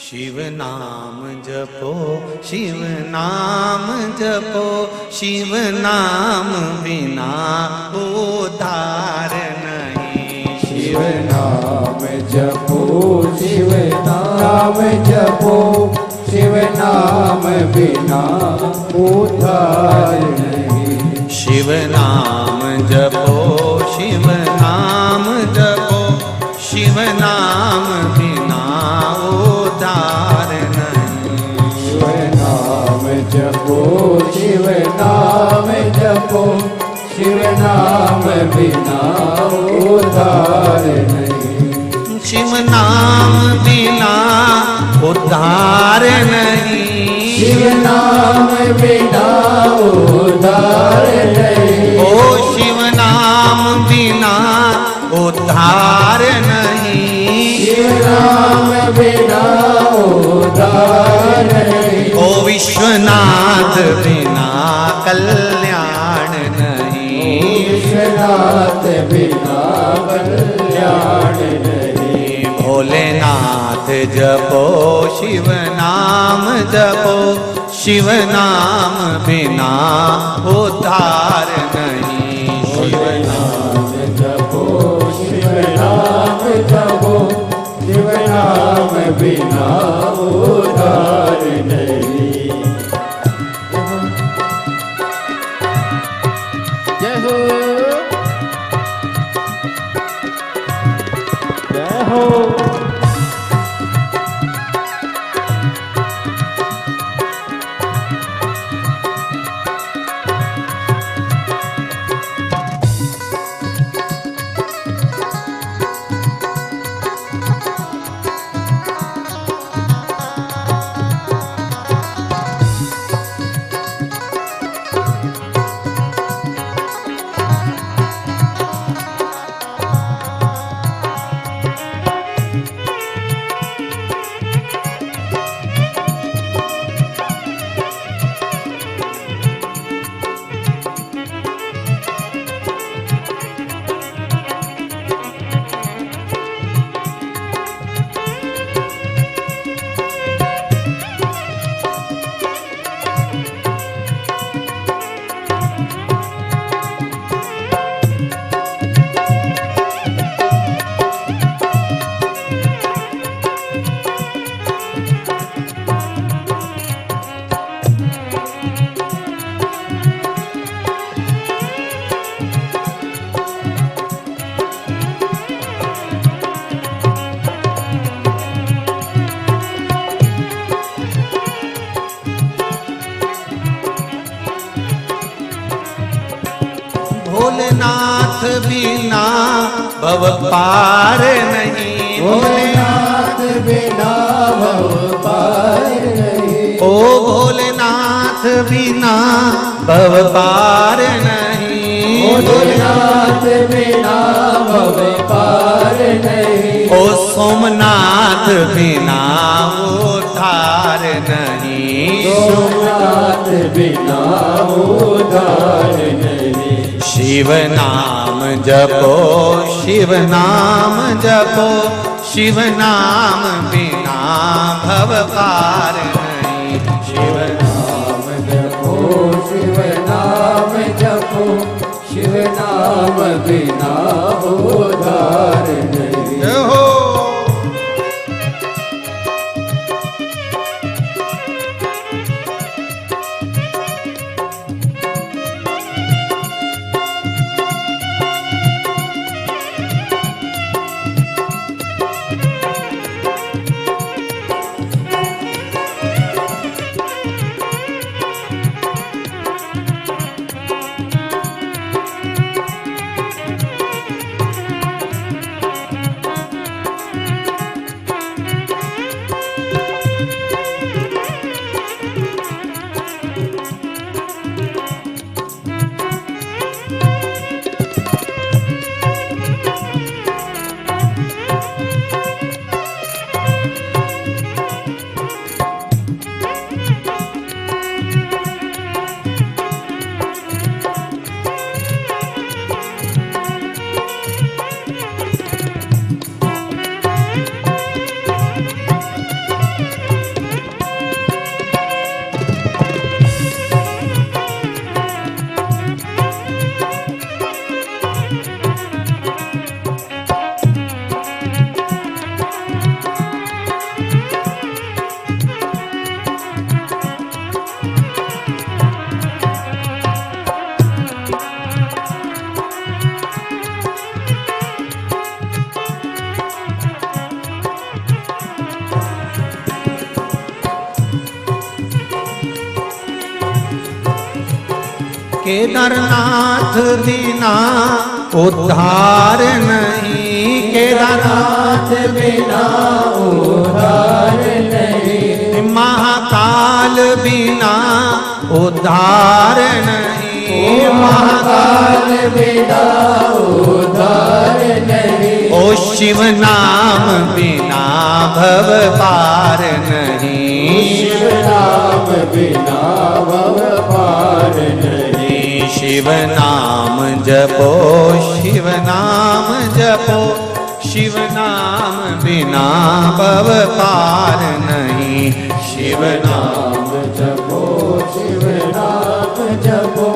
शिव नाम जपो, शिव नाम जपो, शिव नाम बिना उद्धार नहीं। शिव नाम जपो, शिव नाम जपो, शिव नाम बिना उद्धार नहीं। शिव नाम जपो, शिव नाम जपो, शिव नाम बिना उद्धार नहीं। शिव नाम जपो, शिव नाम जपो, शिव नाम बिना उद्धार नहीं। शिव नाम बिना उद्धार नहीं। शिव नाम बिना उद्धार नहीं। ओ शिव नाम बिना उद्धार नहीं। शिव नाम बिना उद्धार नहीं। विश्वनाथ बिना कल्याण नहीं, विश्वनाथ बिना कल्याण नहीं। भोलेनाथ जपो शिव नाम जपो, शिव नाम बिना उद्धार नहीं। शिवनाम जपो शिव नाम जपो, शिव नाम बिना उद्धार नहीं। जय हो जय हो। भोलेनाथ बिना भव पार नहीं, भोलेनाथ बिना भव पार नहीं। ओ भोलेनाथ बिना भव पार नहीं, भोलेनाथ बिना भव पार नहीं। ओ सोमनाथ बिना उद्धार नहीं, सोमनाथ बिना उद्धार नहीं। शिव नाम जपो शिव नाम जपो, शिव नाम बिना भव पार नहीं। शिव नाम जपो शिव नाम जपो, शिव नाम बिना उद्धार नहीं। जय हो। केदारनाथ बिना उद्धार नहीं, केदारनाथ बिना उद्धार नहीं। महाकाल बिना उद्धार नहीं, महाकाल बिना उद्धार नहीं। ओ शिव नाम बिना भव पार नहीं, शिव नाम बिना भव पार नहीं। शिव नाम जपो, शिव नाम जपो, शिव नाम बिना भव पार नहीं। शिव नाम जपो, शिव नाम जपो,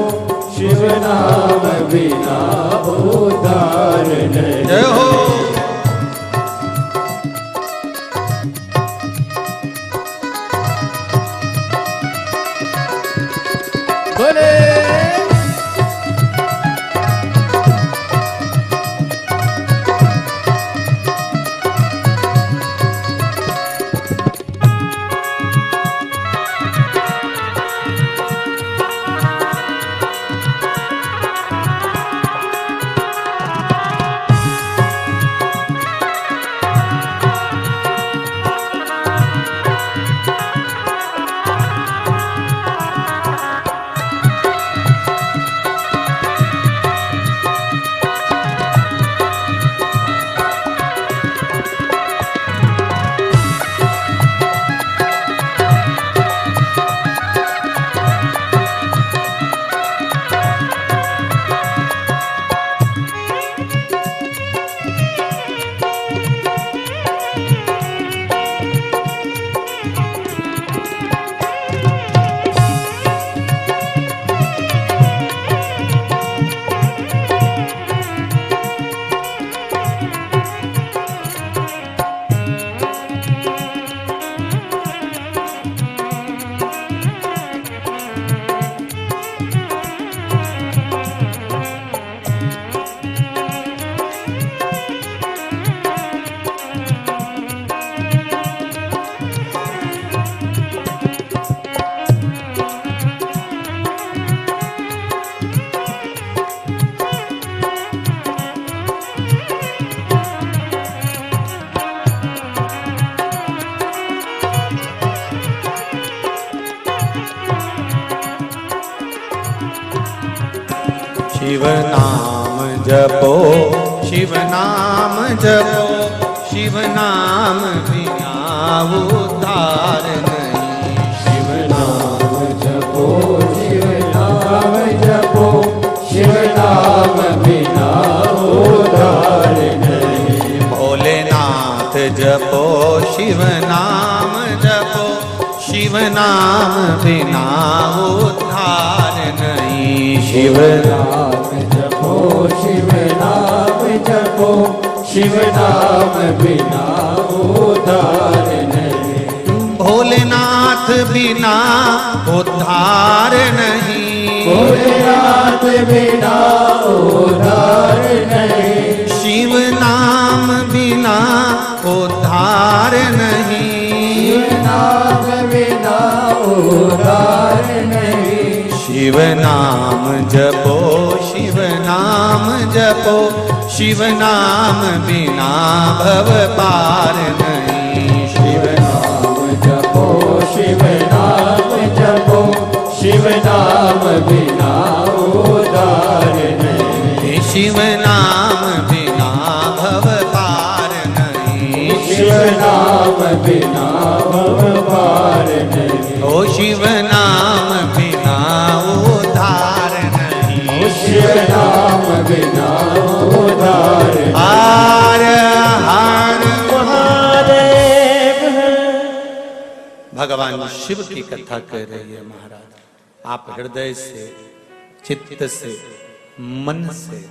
शिव नाम बिना उद्धार नहीं। जय हो। बोले शिव नाम जपो, शिव नाम जपो, शिव नाम बिना उद्धार नहीं। शिव नाम जपो, शिव नाम जपो, शिव नाम बिना उद्धार नहीं। भोलेनाथ जपो, शिव नाम जपो, शिव नाम बिना उद्धार नहीं। शिव नाम जपो, शिव नाम जपो, शिव नाम बिना उद्धार नहीं। भोलेनाथ बिना उद्धार नहीं। भोलेनाथ बिना उद्धार नहीं। शिव नाम बिना उद्धार नहीं। शिव नाम बिना उद्धार नहीं। शिव नाम जपो, शिव नाम जपो, शिव नाम बिना भव पार नहीं। शिव नाम जपो, शिव नाम जपो, शिव नाम बिना उद्धार नहीं। शिव नाम बिना भव पार नहीं। शिव नाम बिना भव पार नहीं। ओ शिव नाम बिना उद्धार नहीं। शिव नाम बिना उद्धार नहीं। हर हर महादेव। भगवान शिव की कथा कर रही है महाराज। आप हृदय से, चित्त से, मन से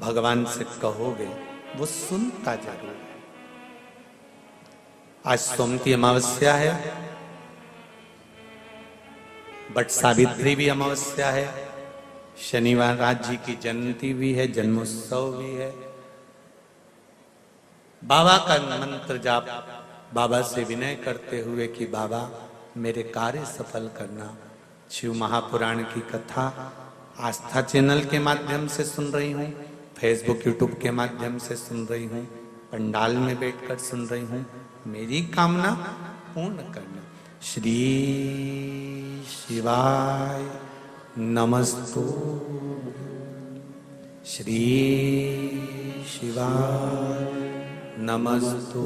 भगवान से कहोगे, वो सुनता जरूर है। आज सोमती अमावस्या है, बट सावित्री भी अमावस्या है, शनिवार राज जी की जयंती भी है, जन्मोत्सव भी है। बाबा का मंत्र जाप, बाबा से विनय करते हुए कि बाबा मेरे कार्य सफल करना। शिव महापुराण की कथा आस्था चैनल के माध्यम से सुन रही हूँ, फेसबुक यूट्यूब के माध्यम से सुन रही हूँ, पंडाल में बैठकर सुन रही हूँ। मेरी कामना पूर्ण करना। श्री शिवाय नमस्तु। श्री शिवाय नमस्तु।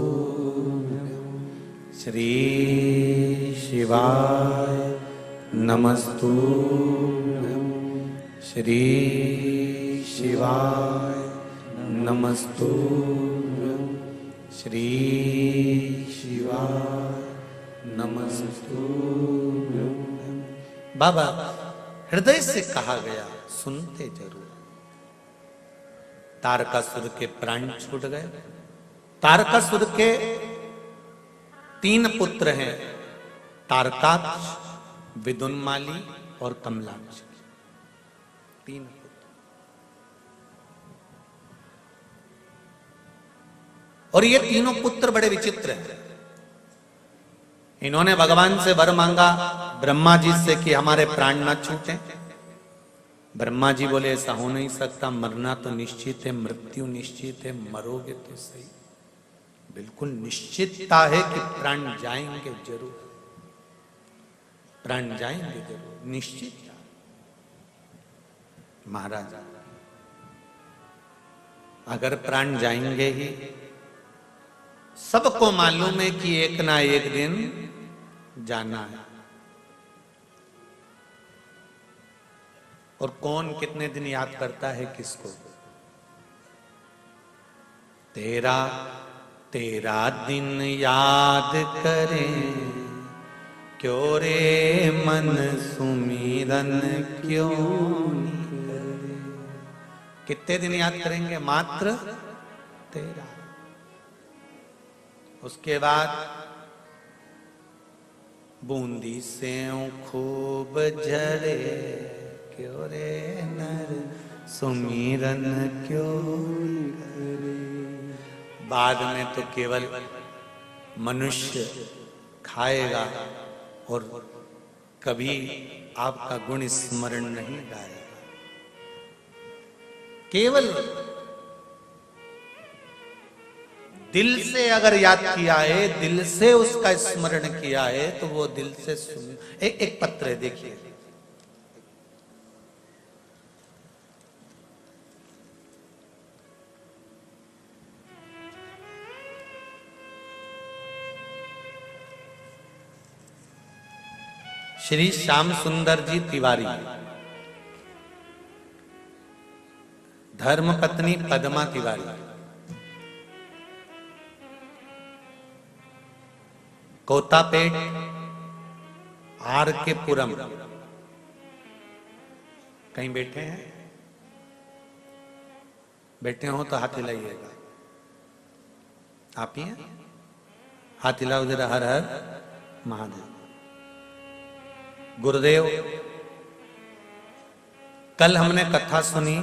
श्री शिवाय नमस्तुभ्यं श्री शिवाय नमस्तुभ्यं श्री शिवाय नमस्तुभ्यं। बाबा हृदय से कहा गया सुनते जरूर। तारकासुर के प्राण छूट गए। तारकासुर के 3 पुत्र हैं, तारकाक्ष, विदुन्माली और कमलाक्ष। 3 पुत्र। और ये तीनों पुत्र बड़े विचित्र हैं। इन्होंने भगवान से वर मांगा ब्रह्मा जी से कि हमारे प्राण न छूटे। ब्रह्मा जी बोले ऐसा हो नहीं सकता, मरना तो निश्चित है, मृत्यु निश्चित है, मरोगे तो सही। बिल्कुल निश्चितता है कि प्राण जाएंगे जरूर, प्राण जाएंगे जरूर, निश्चित। महाराज अगर प्राण जाएंगे ही, सबको मालूम है कि एक ना एक दिन जाना है। और कौन कितने दिन याद करता है किसको? तेरा तेरा दिन याद करें क्यों रे मन सुमिरन क्यों नहीं करे। कितने दिन याद करेंगे? मात्र तेरा। उसके बाद बूंदी से खूब झरे क्यों रे नर सुमिरन क्यों करे। बाद में तो केवल मनुष्य खाएगा और कभी आपका गुण स्मरण नहीं गाएगा। केवल दिल से अगर याद किया है, दिल से उसका स्मरण किया है, तो वो दिल से सुन। एक पत्र है, देखिए। श्री श्याम सुंदर जी तिवारी, धर्म पत्नी पद्मा तिवारी, कोतापेट आर के पुरम। कहीं बैठे हैं? बैठे हो तो हाथ हिलाइएगा। आप ही हैं? हाथ हिलाओ जरा। हर हर महादेव। गुरुदेव, कल हमने कथा सुनी,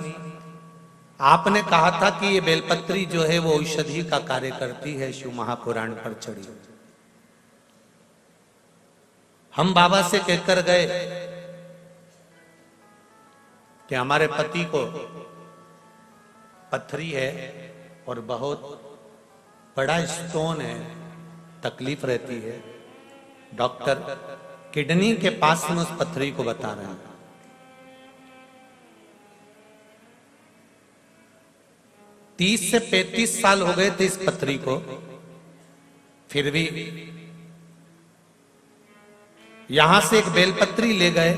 आपने कहा था कि ये बेलपत्री जो है वो औषधि का कार्य करती है, शिव महापुराण पर चढ़ी। हम बाबा से कहकर गए कि हमारे पति को पथरी है और बहुत बड़ा स्टोन है, तकलीफ रहती है। डॉक्टर किडनी के पास में उस पथरी को बता रहे हैं। 30 से 35 साल हो गए थे इस पथरी को, फिर भी यहां से एक बेलपत्री ले गए।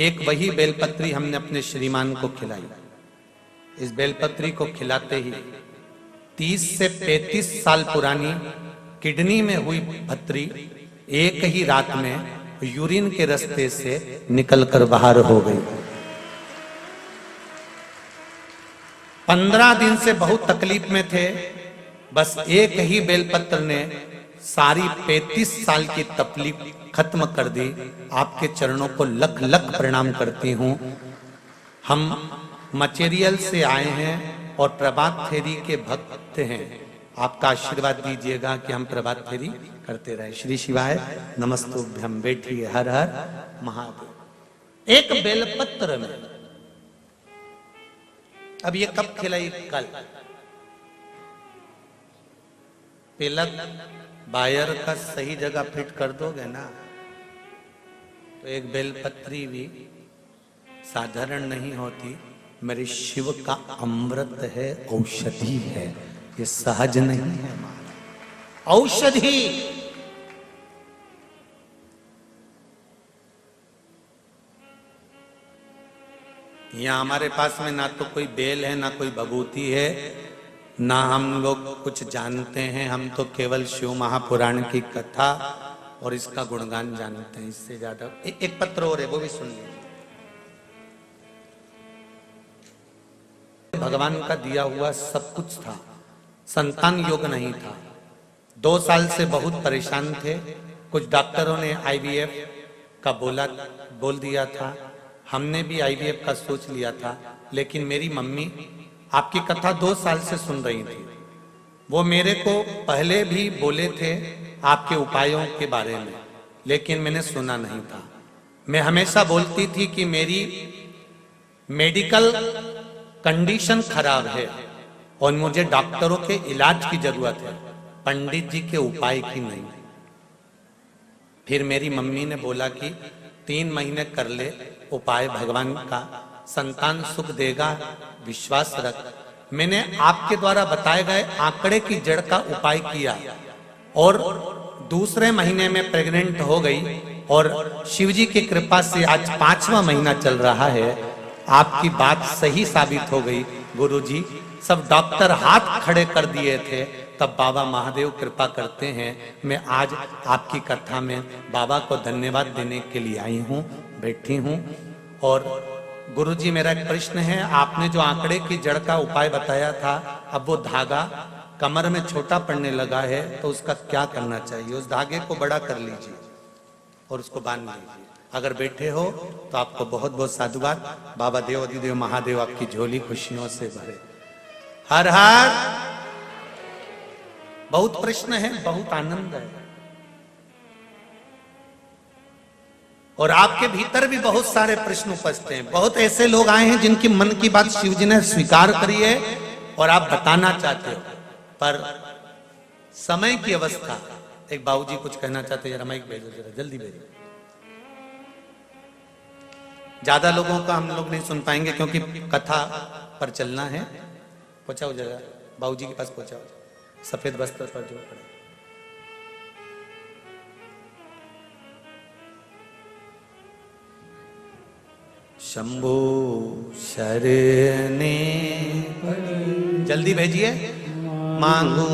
एक वही बेलपत्री हमने अपने श्रीमान को खिलाई। इस बेलपत्री को खिलाते ही 30 से 35 साल पुरानी किडनी में हुई पथरी एक ही रात में यूरिन के रास्ते से निकलकर बाहर हो गई। 15 दिन से बहुत तकलीफ में थे। बस एक ही बेलपत्र ने सारी 35 साल की तकलीफ खत्म कर दी। आपके चरणों को लख लख प्रणाम करती हूँ। हम मटेरियल से आए हैं और प्रभात फेरी के भक्त हैं। आपका आशीर्वाद दीजिएगा कि हम प्रभात फेरी करते रहे। श्री शिवाय नमस्तुभ्यं। बैठिए। हर हर महादेव। एक बेलपत्र में, अब ये कब खिलाई? कल। पिलक बायर का सही जगह फिट कर दोगे ना, तो एक बेलपत्री भी साधारण नहीं होती। मेरे शिव का अमृत है, औषधि है, ये सहज नहीं है। औषधि यहाँ हमारे पास में ना तो कोई बेल है, ना कोई भभूति है, ना हम लोग कुछ जानते हैं। हम तो केवल शिव महापुराण की कथा और इसका गुणगान जानते हैं, इससे ज्यादा। एक पत्र और है, वो भी सुन लीजिए। भगवान का दिया हुआ सब कुछ था, संतान योग नहीं था। 2 साल से बहुत परेशान थे। कुछ डॉक्टरों ने IVF का बोल दिया था, हमने भी IVF का सोच लिया था, लेकिन मेरी मम्मी आपकी कथा 2 साल से सुन रही थी। वो मेरे को पहले भी बोले थे आपके उपायों के बारे में, लेकिन मैंने सुना नहीं था। मैं हमेशा बोलती थी कि मेरी मेडिकल कंडीशन खराब है और मुझे डॉक्टरों के इलाज की जरूरत है, पंडित जी के उपाय की नहीं। फिर मेरी मम्मी ने बोला कि 3 महीने कर ले उपाय, भगवान का संतान सुख देगा, विश्वास रख। मैंने आपके द्वारा बताए गए आंकड़े की जड़ का उपाय किया और दूसरे महीने में प्रेग्नेंट हो गई और शिवजी की कृपा से आज 5वां महीना चल रहा है। आपकी बात सही साबित हो गई गुरुजी। सब डॉक्टर हाथ खड़े कर दिए थे, तब बाबा महादेव कृपा करते हैं। मैं आज आपकी कथा में बाबा को धन्यवाद देने के लिए आई हूँ, बैठी हूँ। और गुरुजी मेरा एक प्रश्न है, आपने जो आंकड़े की जड़ का उपाय बताया था, अब वो धागा कमर में छोटा पड़ने लगा है, तो उसका क्या करना चाहिए? उस धागे को बड़ा कर लीजिए और उसको बांध लीजिए। अगर बैठे हो तो आपको बहुत बहुत साधुवाद। बाबा देव अधिदेव महादेव आपकी झोली खुशियों से भरे। हर हर। बहुत प्रश्न है, बहुत आनंद है, और आपके भीतर भी बहुत सारे प्रश्न उपस्थित हैं। बहुत ऐसे लोग आए हैं जिनकी मन की बात शिव जी ने स्वीकार करी है और आप बताना चाहते हो, पर समय की अवस्था। एक बाबूजी कुछ कहना चाहते हैं, जरा माइक भेजो, जरा जल्दी भेजो। ज्यादा लोगों का हम लोग नहीं सुन पाएंगे क्योंकि कथा पर चलना है। पहुंचाओ जरा, बाबूजी के पास पहुंचाओ, सफेद वस्त्र पर जो पड़े। शंभो शरणे जल्दी भेजिए। मांगू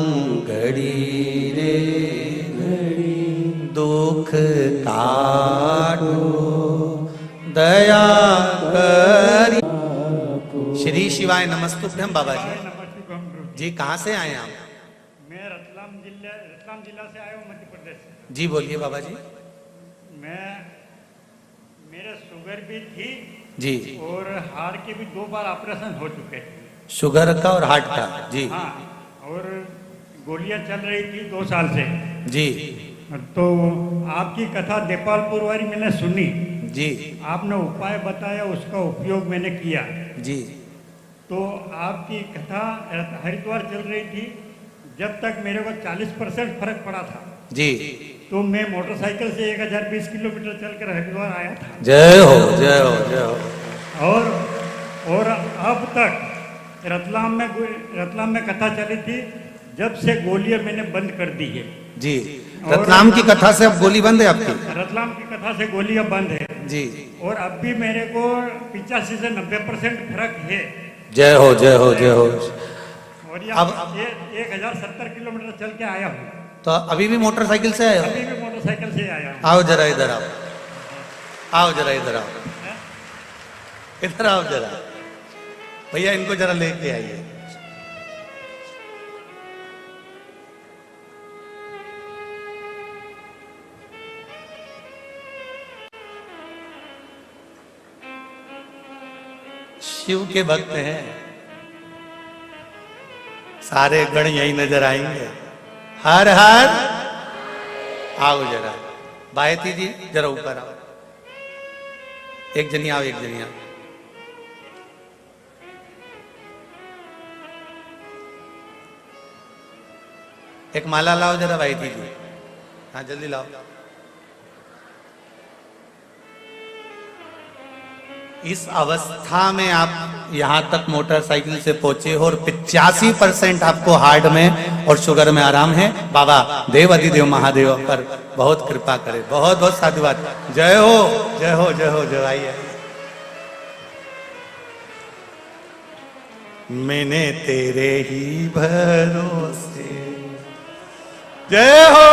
घड़ी रे दुख काटो दया करी। श्री शिवाय नमस्तुभ्यम। बाबा जी कहाँ से आए आप? मैं रतलाम जिला से आया हूँ, मध्य प्रदेश से। जी बोलिए बाबा जी। मेरे शुगर भी थी जी, और हार्ट के भी 2 बार ऑपरेशन हो चुके थे। शुगर का और हार्ट का जी। हाँ, और गोलियां चल रही थी 2 साल से जी। तो आपकी कथा देपालपुर वाली मैंने सुनी जी। आपने उपाय बताया, उसका उपयोग मैंने किया जी। तो आपकी कथा हरिद्वार चल रही थी, जब तक मेरे को 40% फर्क पड़ा था जी। तो मैं मोटरसाइकिल से 1020 किलोमीटर चलकर हरिद्वार आया था। जय हो जय हो जय हो। और अब तक रतलाम में कथा चली थी, जब से गोलियां मैंने बंद कर दी है जी। रतलाम की कथा से अब गोली बंद है आपकी? रतलाम की कथा से गोलियां बंद है जी। और अब भी मेरे को 85 से 90% फर्क है। जय हो जय हो जय हो। और ये अब 1070 किलोमीटर चल के आया हूँ। तो अभी भी मोटरसाइकिल से आए हो? अभी भी मोटरसाइकिल से आया हूँ। आओ जरा इधर आओ, आओ जरा इधर आओ, इधर आओ जरा। भैया इनको जरा लेके आइए। शिव के भक्त हैं, सारे गण यही नजर आएंगे। हर हर। आओ जरा बायती जी, जरा ऊपर आओ। एक जनी आओ, एक जनी आओ। एक माला लाओ जरा बायती जी। हाँ जल्दी लाओ। इस अवस्था में आप यहाँ तक मोटरसाइकिल से पहुंचे हो और 85% आपको हार्ट में और शुगर में आराम है। बाबा देव अधिदेव महादेव पर बहुत कृपा करे। बहुत बहुत साधुवाद। जय हो जय हो जय हो जय। आइए मैंने तेरे ही भरोसे। जय हो।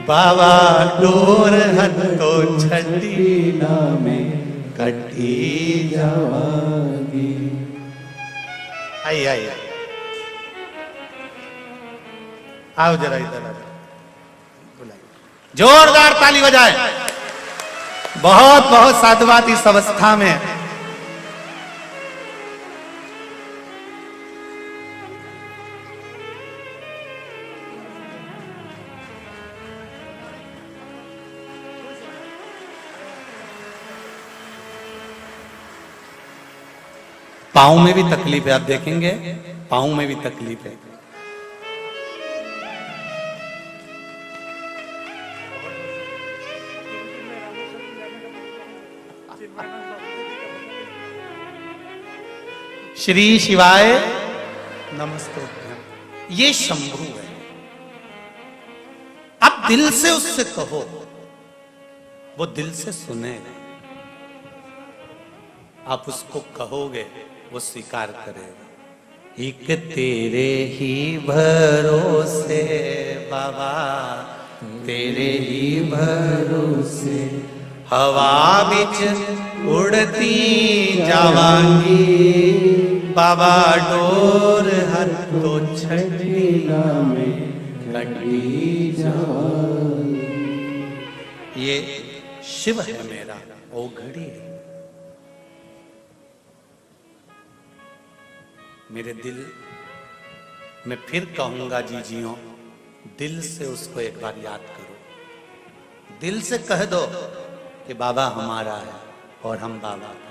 बाबा डोर हन तो छठी नामे कटी जावागी। आई आई आई। आओ जरा इधर आ। जोरदार ताली बजाए। बहुत बहुत साधुवाद इस अवस्था में। पाँव में भी तकलीफ है, आप देखेंगे पाँव में भी तकलीफ है। श्री शिवाय नमस्ते। ये शंभु है। अब दिल से उससे कहो, वो दिल से सुनेगा। आप उसको कहोगे, वो स्वीकार करेगा। एक तेरे ही भरोसे बाबा, तेरे ही भरोसे हवा बिच उड़ती जावांगी। बाबा डोर हर तो छठी नामे कटी जावांगी। ये शिव है मेरा, ओ घड़ी है मेरे दिल। मैं फिर कहूंगा जी जियो, दिल से उसको एक बार याद करो। दिल से कह दो कि बाबा हमारा है और हम बाबा के।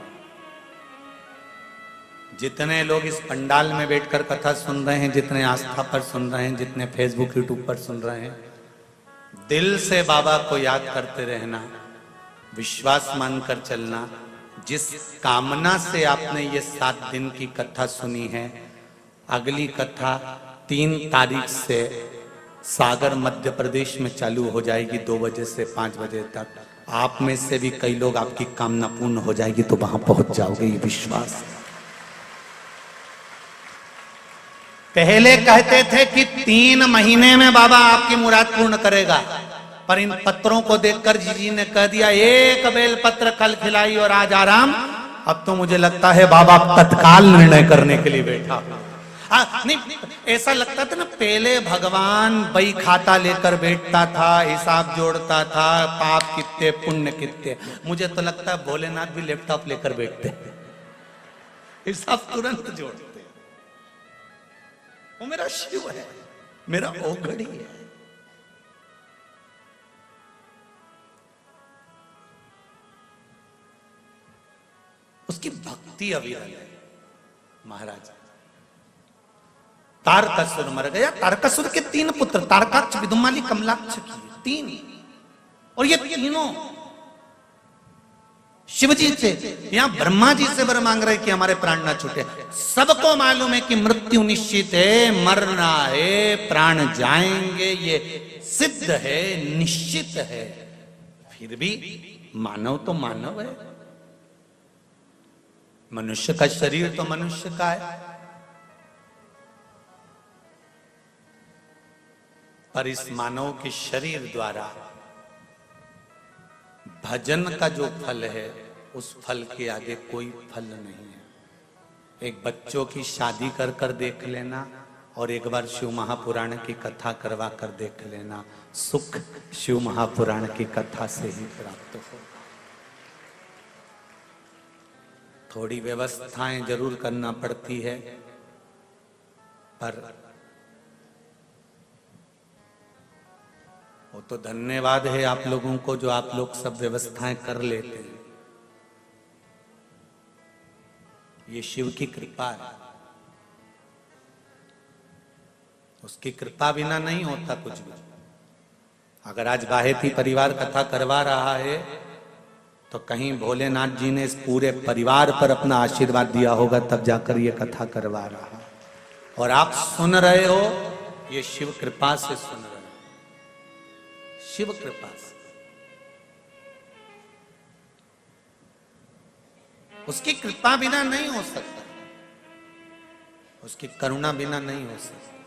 जितने लोग इस पंडाल में बैठकर कथा सुन रहे हैं, जितने आस्था पर सुन रहे हैं, जितने फेसबुक यूट्यूब पर सुन रहे हैं, दिल से बाबा को याद करते रहना, विश्वास मानकर चलना। जिस कामना से आपने ये 7 दिन की कथा सुनी है, अगली कथा 3 तारीख से सागर मध्य प्रदेश में चालू हो जाएगी 2 बजे से 5 बजे तक। आप में से भी कई लोग, आपकी कामना पूर्ण हो जाएगी तो वहां पहुंच जाओगे, ये विश्वास। पहले कहते थे कि 3 महीने में बाबा आपकी मुराद पूर्ण करेगा, पर इन पत्रों को देखकर जी ने कह दिया एक बेल पत्र कल खिलाई और आज आराम। अब तो मुझे लगता है बाबा तत्काल निर्णय करने के लिए बैठा। नहीं, ऐसा लगता था ना, पहले भगवान बही खाता लेकर बैठता था, हिसाब जोड़ता था, पाप कितने पुण्य कितने। मुझे तो लगता है भोलेनाथ भी लैपटॉप लेकर बैठते, हिसाब तुरंत जोड़ते। वो मेरा शिव है, मेरा ओघड़ी है। उसकी भक्ति अविरल है। महाराज तारकासुर मर गया। तारकासुर के 3 पुत्र, तारकाक्ष, विदुमाली, कमलाक्ष की 3, और ये तीनों शिव जी से, यहां ब्रह्मा जी से वर मांग रहे कि हमारे प्राण ना छूटे। सबको मालूम है कि मृत्यु निश्चित है, मरना है, प्राण जाएंगे, ये सिद्ध है, निश्चित है। फिर भी मानव तो मानव है, मनुष्य का शरीर तो मनुष्य का है। पर इस मानव के शरीर द्वारा भजन का जो फल है, उस फल के आगे कोई फल नहीं है। एक बच्चों की शादी कर कर देख लेना और एक बार शिव महापुराण की कथा करवा कर देख लेना, सुख शिव महापुराण की कथा से ही प्राप्त हो। थोड़ी व्यवस्थाएं जरूर करना पड़ती है, पर वो तो धन्यवाद है आप लोगों को जो आप लोग सब व्यवस्थाएं कर लेते हैं। ये शिव की कृपा है, उसकी कृपा बिना नहीं होता कुछ भी। अगर आज बाहेती परिवार कथा करवा रहा है तो कहीं भोलेनाथ जी ने इस पूरे परिवार पर अपना आशीर्वाद दिया होगा, तब जाकर ये कथा करवा रहा है। और आप सुन रहे हो, ये शिव कृपा से सुन रहे हो। शिव कृपा से। उसकी कृपा बिना नहीं हो सकता, उसकी करुणा बिना नहीं हो सकता।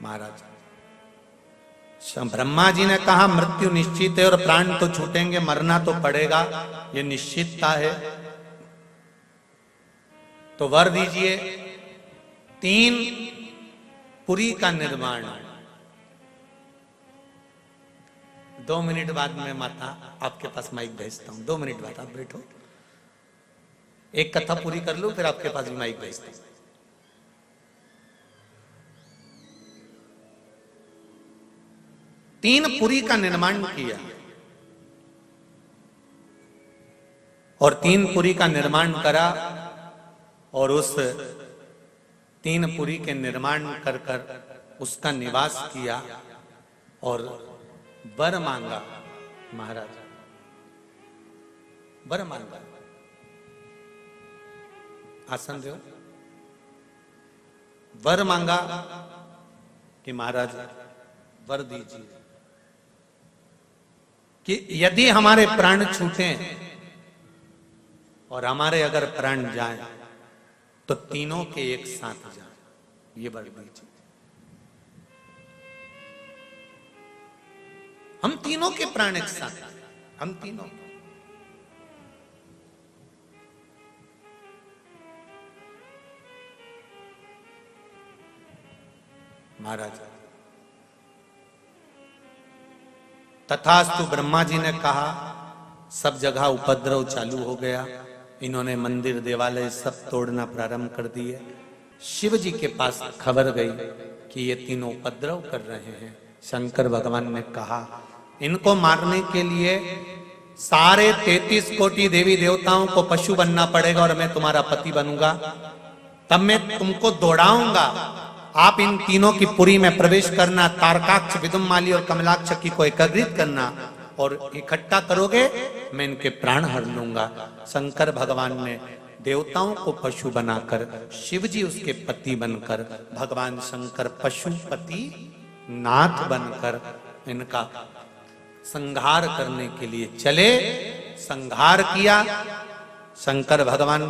महाराज ब्रह्मा जी ने कहा मृत्यु निश्चित है और प्राण तो छूटेंगे, मरना तो पड़ेगा, ये निश्चितता है। तो वर दीजिए 3 पुरी का निर्माण। 2 मिनट बाद में माता आपके पास माइक भेजता हूं, 2 मिनट बाद आप बैठो, एक कथा पूरी कर लूं फिर आपके पास भी माइक भेजता हूं। 3 पुरी का निर्माण किया और 3 पुरी का निर्माण करा और उस 3 पुरी के निर्माण कर कर उसका निवास किया और वर मांगा। महाराज वर मांगा, आसन दो। वर मांगा कि महाराज वर दीजिए कि यदि हमारे प्राण छूटे और हमारे अगर प्राण जाए तो तीनों के एक साथ जाए, ये वर दीजिए। हम तीनों के प्राण एक साथ, हम तीनों। महाराज तथास्तु ब्रह्मा जी ने कहा, सब जगह उपद्रव चालू हो गया, इन्होंने मंदिर देवालय सब तोड़ना प्रारंभ कर दिए। शिव जी के पास खबर गई कि ये तीनों उपद्रव कर रहे हैं। शंकर भगवान ने कहा इनको मारने के लिए सारे 33 कोटि देवी देवताओं को पशु बनना पड़ेगा और मैं तुम्हारा पति बनूंगा, तब मैं तुमको दौड़ाऊंगा। आप इन तीनों की पुरी में प्रवेश करना, तारकाक्ष, विदुम्माली और कमलाक्ष की को एकत्रित करना और इकट्ठा करोगे, मैं इनके प्राण हर लूंगा। शंकर भगवान ने देवताओं को पशु बनाकर, शिव जी उसके पति बनकर, भगवान शंकर पशुपति नाथ बनकर इनका संहार करने के लिए चले। संहार किया। शंकर भगवान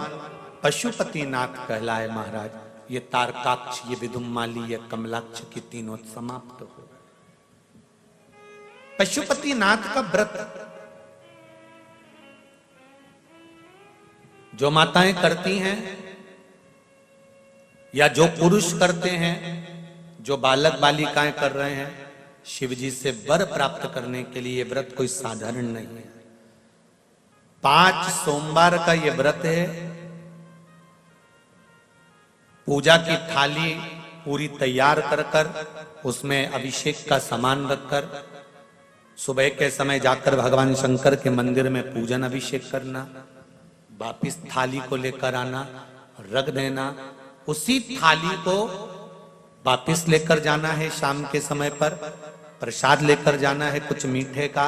पशुपति नाथ कहलाए। महाराज ये तारकाक्ष, ये विदुम्माली, ये कमलाक्ष की तीनों समाप्त हो। पशुपति नाथ का व्रत जो माताएं करती हैं या जो पुरुष करते हैं, जो बालक बालिकाएं कर रहे हैं, शिव जी से वर प्राप्त करने के लिए व्रत कोई साधारण नहीं है। 5 सोमवार का ये व्रत है। पूजा की थाली पूरी तैयार कर कर उसमें अभिषेक का सामान रखकर सुबह के समय जाकर भगवान शंकर के मंदिर में पूजन अभिषेक करना, वापिस थाली को लेकर आना, रख देना। उसी थाली को वापिस लेकर जाना है। शाम के समय पर प्रसाद लेकर जाना है, कुछ मीठे का,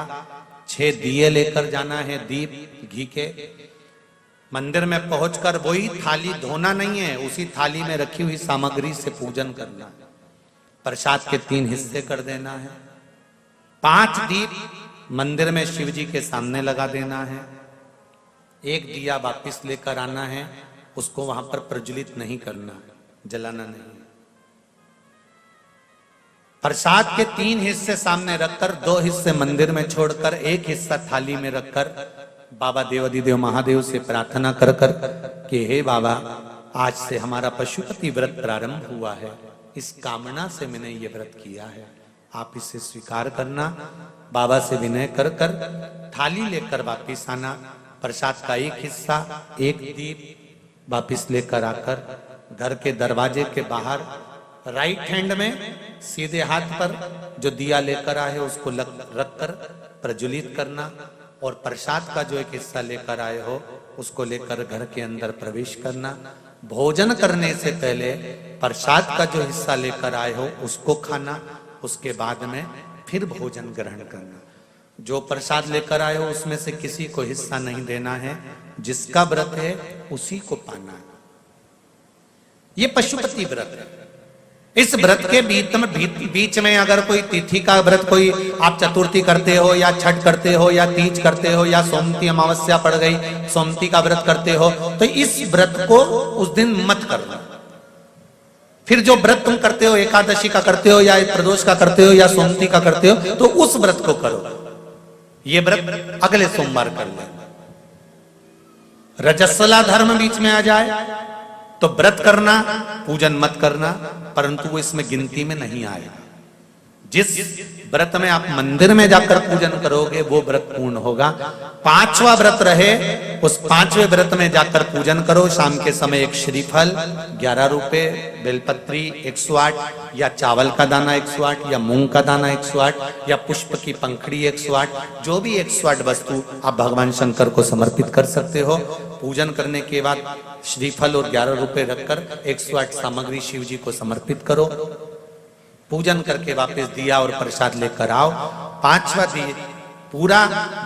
6 दिए लेकर जाना है, दीप घी के। मंदिर में पहुंचकर वही थाली धोना नहीं है, उसी थाली में रखी हुई सामग्री से पूजन करना है। प्रसाद के 3 हिस्से कर देना है। 5 दीप मंदिर में शिव जी के सामने लगा देना है। 1 दिया वापिस लेकर आना है, उसको वहां पर प्रज्वलित नहीं करना, जलाना नहीं। प्रसाद के 3 हिस्से सामने रखकर 2 हिस्से मंदिर में छोड़कर 1 हिस्सा थाली में रखकर बाबा देवाधिदेव महादेव से प्रार्थना कर कर कि हे बाबा, आज से हमारा पशुपति व्रत प्रारंभ हुआ है, इस कामना से मैंने ये व्रत किया है, आप इसे स्वीकार करना। बाबा से विनय कर कर थाली लेकर वापिस आना। प्रसाद का 1 हिस्सा, 1 दीप वापिस लेकर आकर घर के दरवाजे के बाहर राइट हैंड में सीधे हाथ पर जो दिया लेकर आए उसको रखकर प्रज्वलित करना और प्रसाद का जो 1 हिस्सा लेकर आए हो उसको लेकर घर के अंदर प्रवेश करना। भोजन करने से पहले प्रसाद का जो हिस्सा लेकर आए हो उसको खाना, उसके बाद में फिर भोजन ग्रहण करना। जो प्रसाद लेकर आए हो उसमें से किसी को हिस्सा नहीं देना है, जिसका व्रत है उसी को पाना है। ये पशुपति व्रत है। इस व्रत के बीच में अगर कोई तिथि का व्रत, कोई आप चतुर्थी करते हो या छठ करते हो या तीज करते हो या सोमती अमावस्या पड़ गई सोमती का व्रत करते हो, तो इस व्रत को उस दिन मत करना। फिर जो व्रत तुम करते हो, एकादशी का करते हो या प्रदोष का करते हो या सोमती का करते हो, तो उस व्रत को करो। ये व्रत अगले सोमवार कर लेना। रजस्वला धर्म बीच में आ जाए तो व्रत करना, पूजन मत करना, परंतु वो इसमें गिनती में नहीं आएगा। जिस व्रत में आप मंदिर में जाकर पूजन करोगे वो व्रत पूर्ण होगा। 5वां व्रत रहे, उस 5वें व्रत में जाकर पूजन करो। शाम के समय एक श्रीफल 11 रुपए, बेलपत्री 108, या चावल का दाना 108, या मूंग का दाना 108, या पुष्प की पंखड़ी 108, जो भी 108 वस्तु आप भगवान शंकर को समर्पित कर सकते हो। पूजन करने के बाद श्रीफल और 11 रुपए रखकर 108 सामग्री शिव जी को समर्पित करो। पूजन करके वापस दिया और प्रसाद लेकर आओ। 5वां दिए पूरा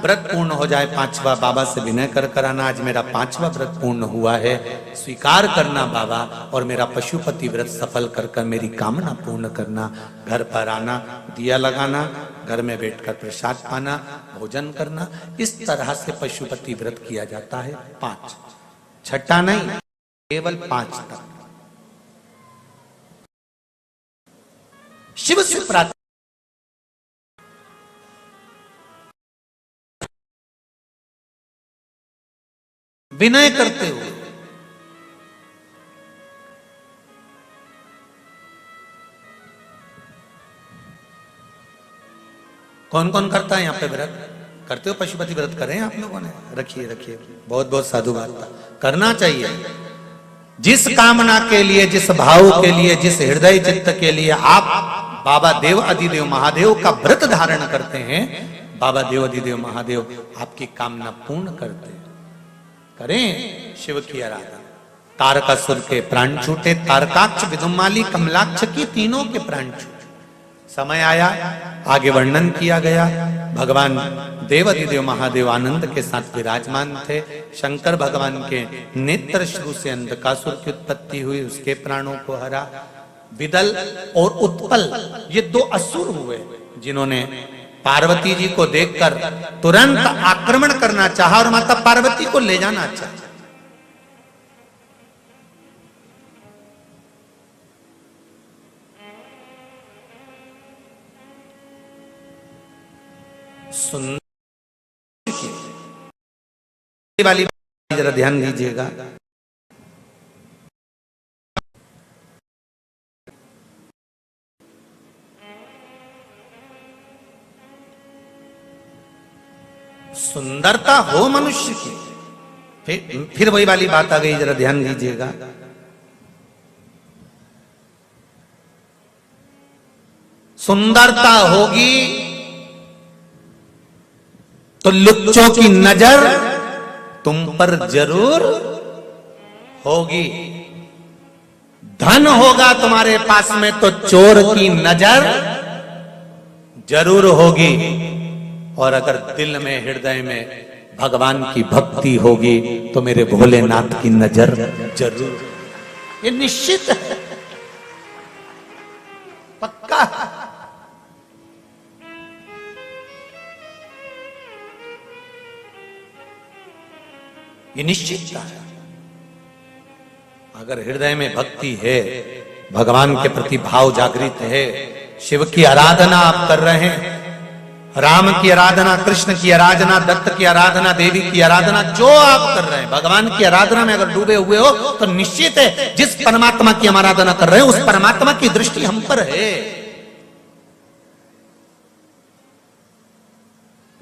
व्रत पूर्ण हो जाए, 5वां बाबा से विनय कर कराना, आज मेरा 5वां व्रत पूर्ण हुआ है, स्वीकार करना बाबा, और मेरा पशुपति व्रत सफल कर कर मेरी कामना पूर्ण करना। घर पर आना, दिया लगाना, घर में बैठकर प्रसाद पाना, भोजन करना। इस तरह से पशुपति व्रत किया जाता है। 5, छठा नहीं, केवल 5 तक। शिव से प्रार्थना, विनय करते हुए। कौन कौन करता है यहाँ पे व्रत? करते हो पशुपति व्रत? करें आप लोगों ने? रखिए रखिए, बहुत बहुत साधुवाद, करना चाहिए। जिस कामना के लिए, जिस भाव के लिए, जिस हृदय चित्त के लिए आप बाबा देव अधिदेव महादेव का व्रत धारण करते हैं, बाबा देव अधिदेव महादेव आपकी कामना पूर्ण करते हैं। करें शिव की आराधना। तारकासुर के प्राण छूटे, तारकाक्ष, विदुमाली, कमलाक्ष की तीनों के प्राण छूटे। समय आया, आगे वर्णन किया गया। भगवान देव अधिदेव महादेव आनंद के साथ विराजमान थे। शंकर भगवान के नेत्र श्रु से अंधकासुर की उत्पत्ति हुई, उसके प्राणों को हरा। विदल और उत्पल ये 2 असुर हुए, जिन्होंने पार्वती जी को देखकर तुरंत आक्रमण करना चाहा और माता पार्वती को ले जाना चाहा। सुंदर वाली जरा ध्यान दीजिएगा। सुंदरता हो मनुष्य की, फिर वही वाली बात आ गई, जरा ध्यान दीजिएगा। सुंदरता होगी तो लुच्चों की नजर तुम पर जरूर होगी। धन होगा तुम्हारे पास में तो चोर की नजर जरूर होगी। और अगर दिल में, हृदय में भगवान की भक्ति होगी तो मेरे भोलेनाथ की नजर जरूर, ये निश्चित है, पक्का। ये निश्चितता है। अगर हृदय में भक्ति है, भगवान के प्रति भाव जागृत है, शिव की आराधना आप कर रहे हैं, राम की आराधना, कृष्ण की आराधना, दत्त की आराधना, देवी की आराधना, जो आप कर रहे हैं, भगवान की आराधना में अगर डूबे हुए हो तो निश्चित है जिस परमात्मा की हम आराधना कर रहे हैं उस परमात्मा की दृष्टि हम पर है।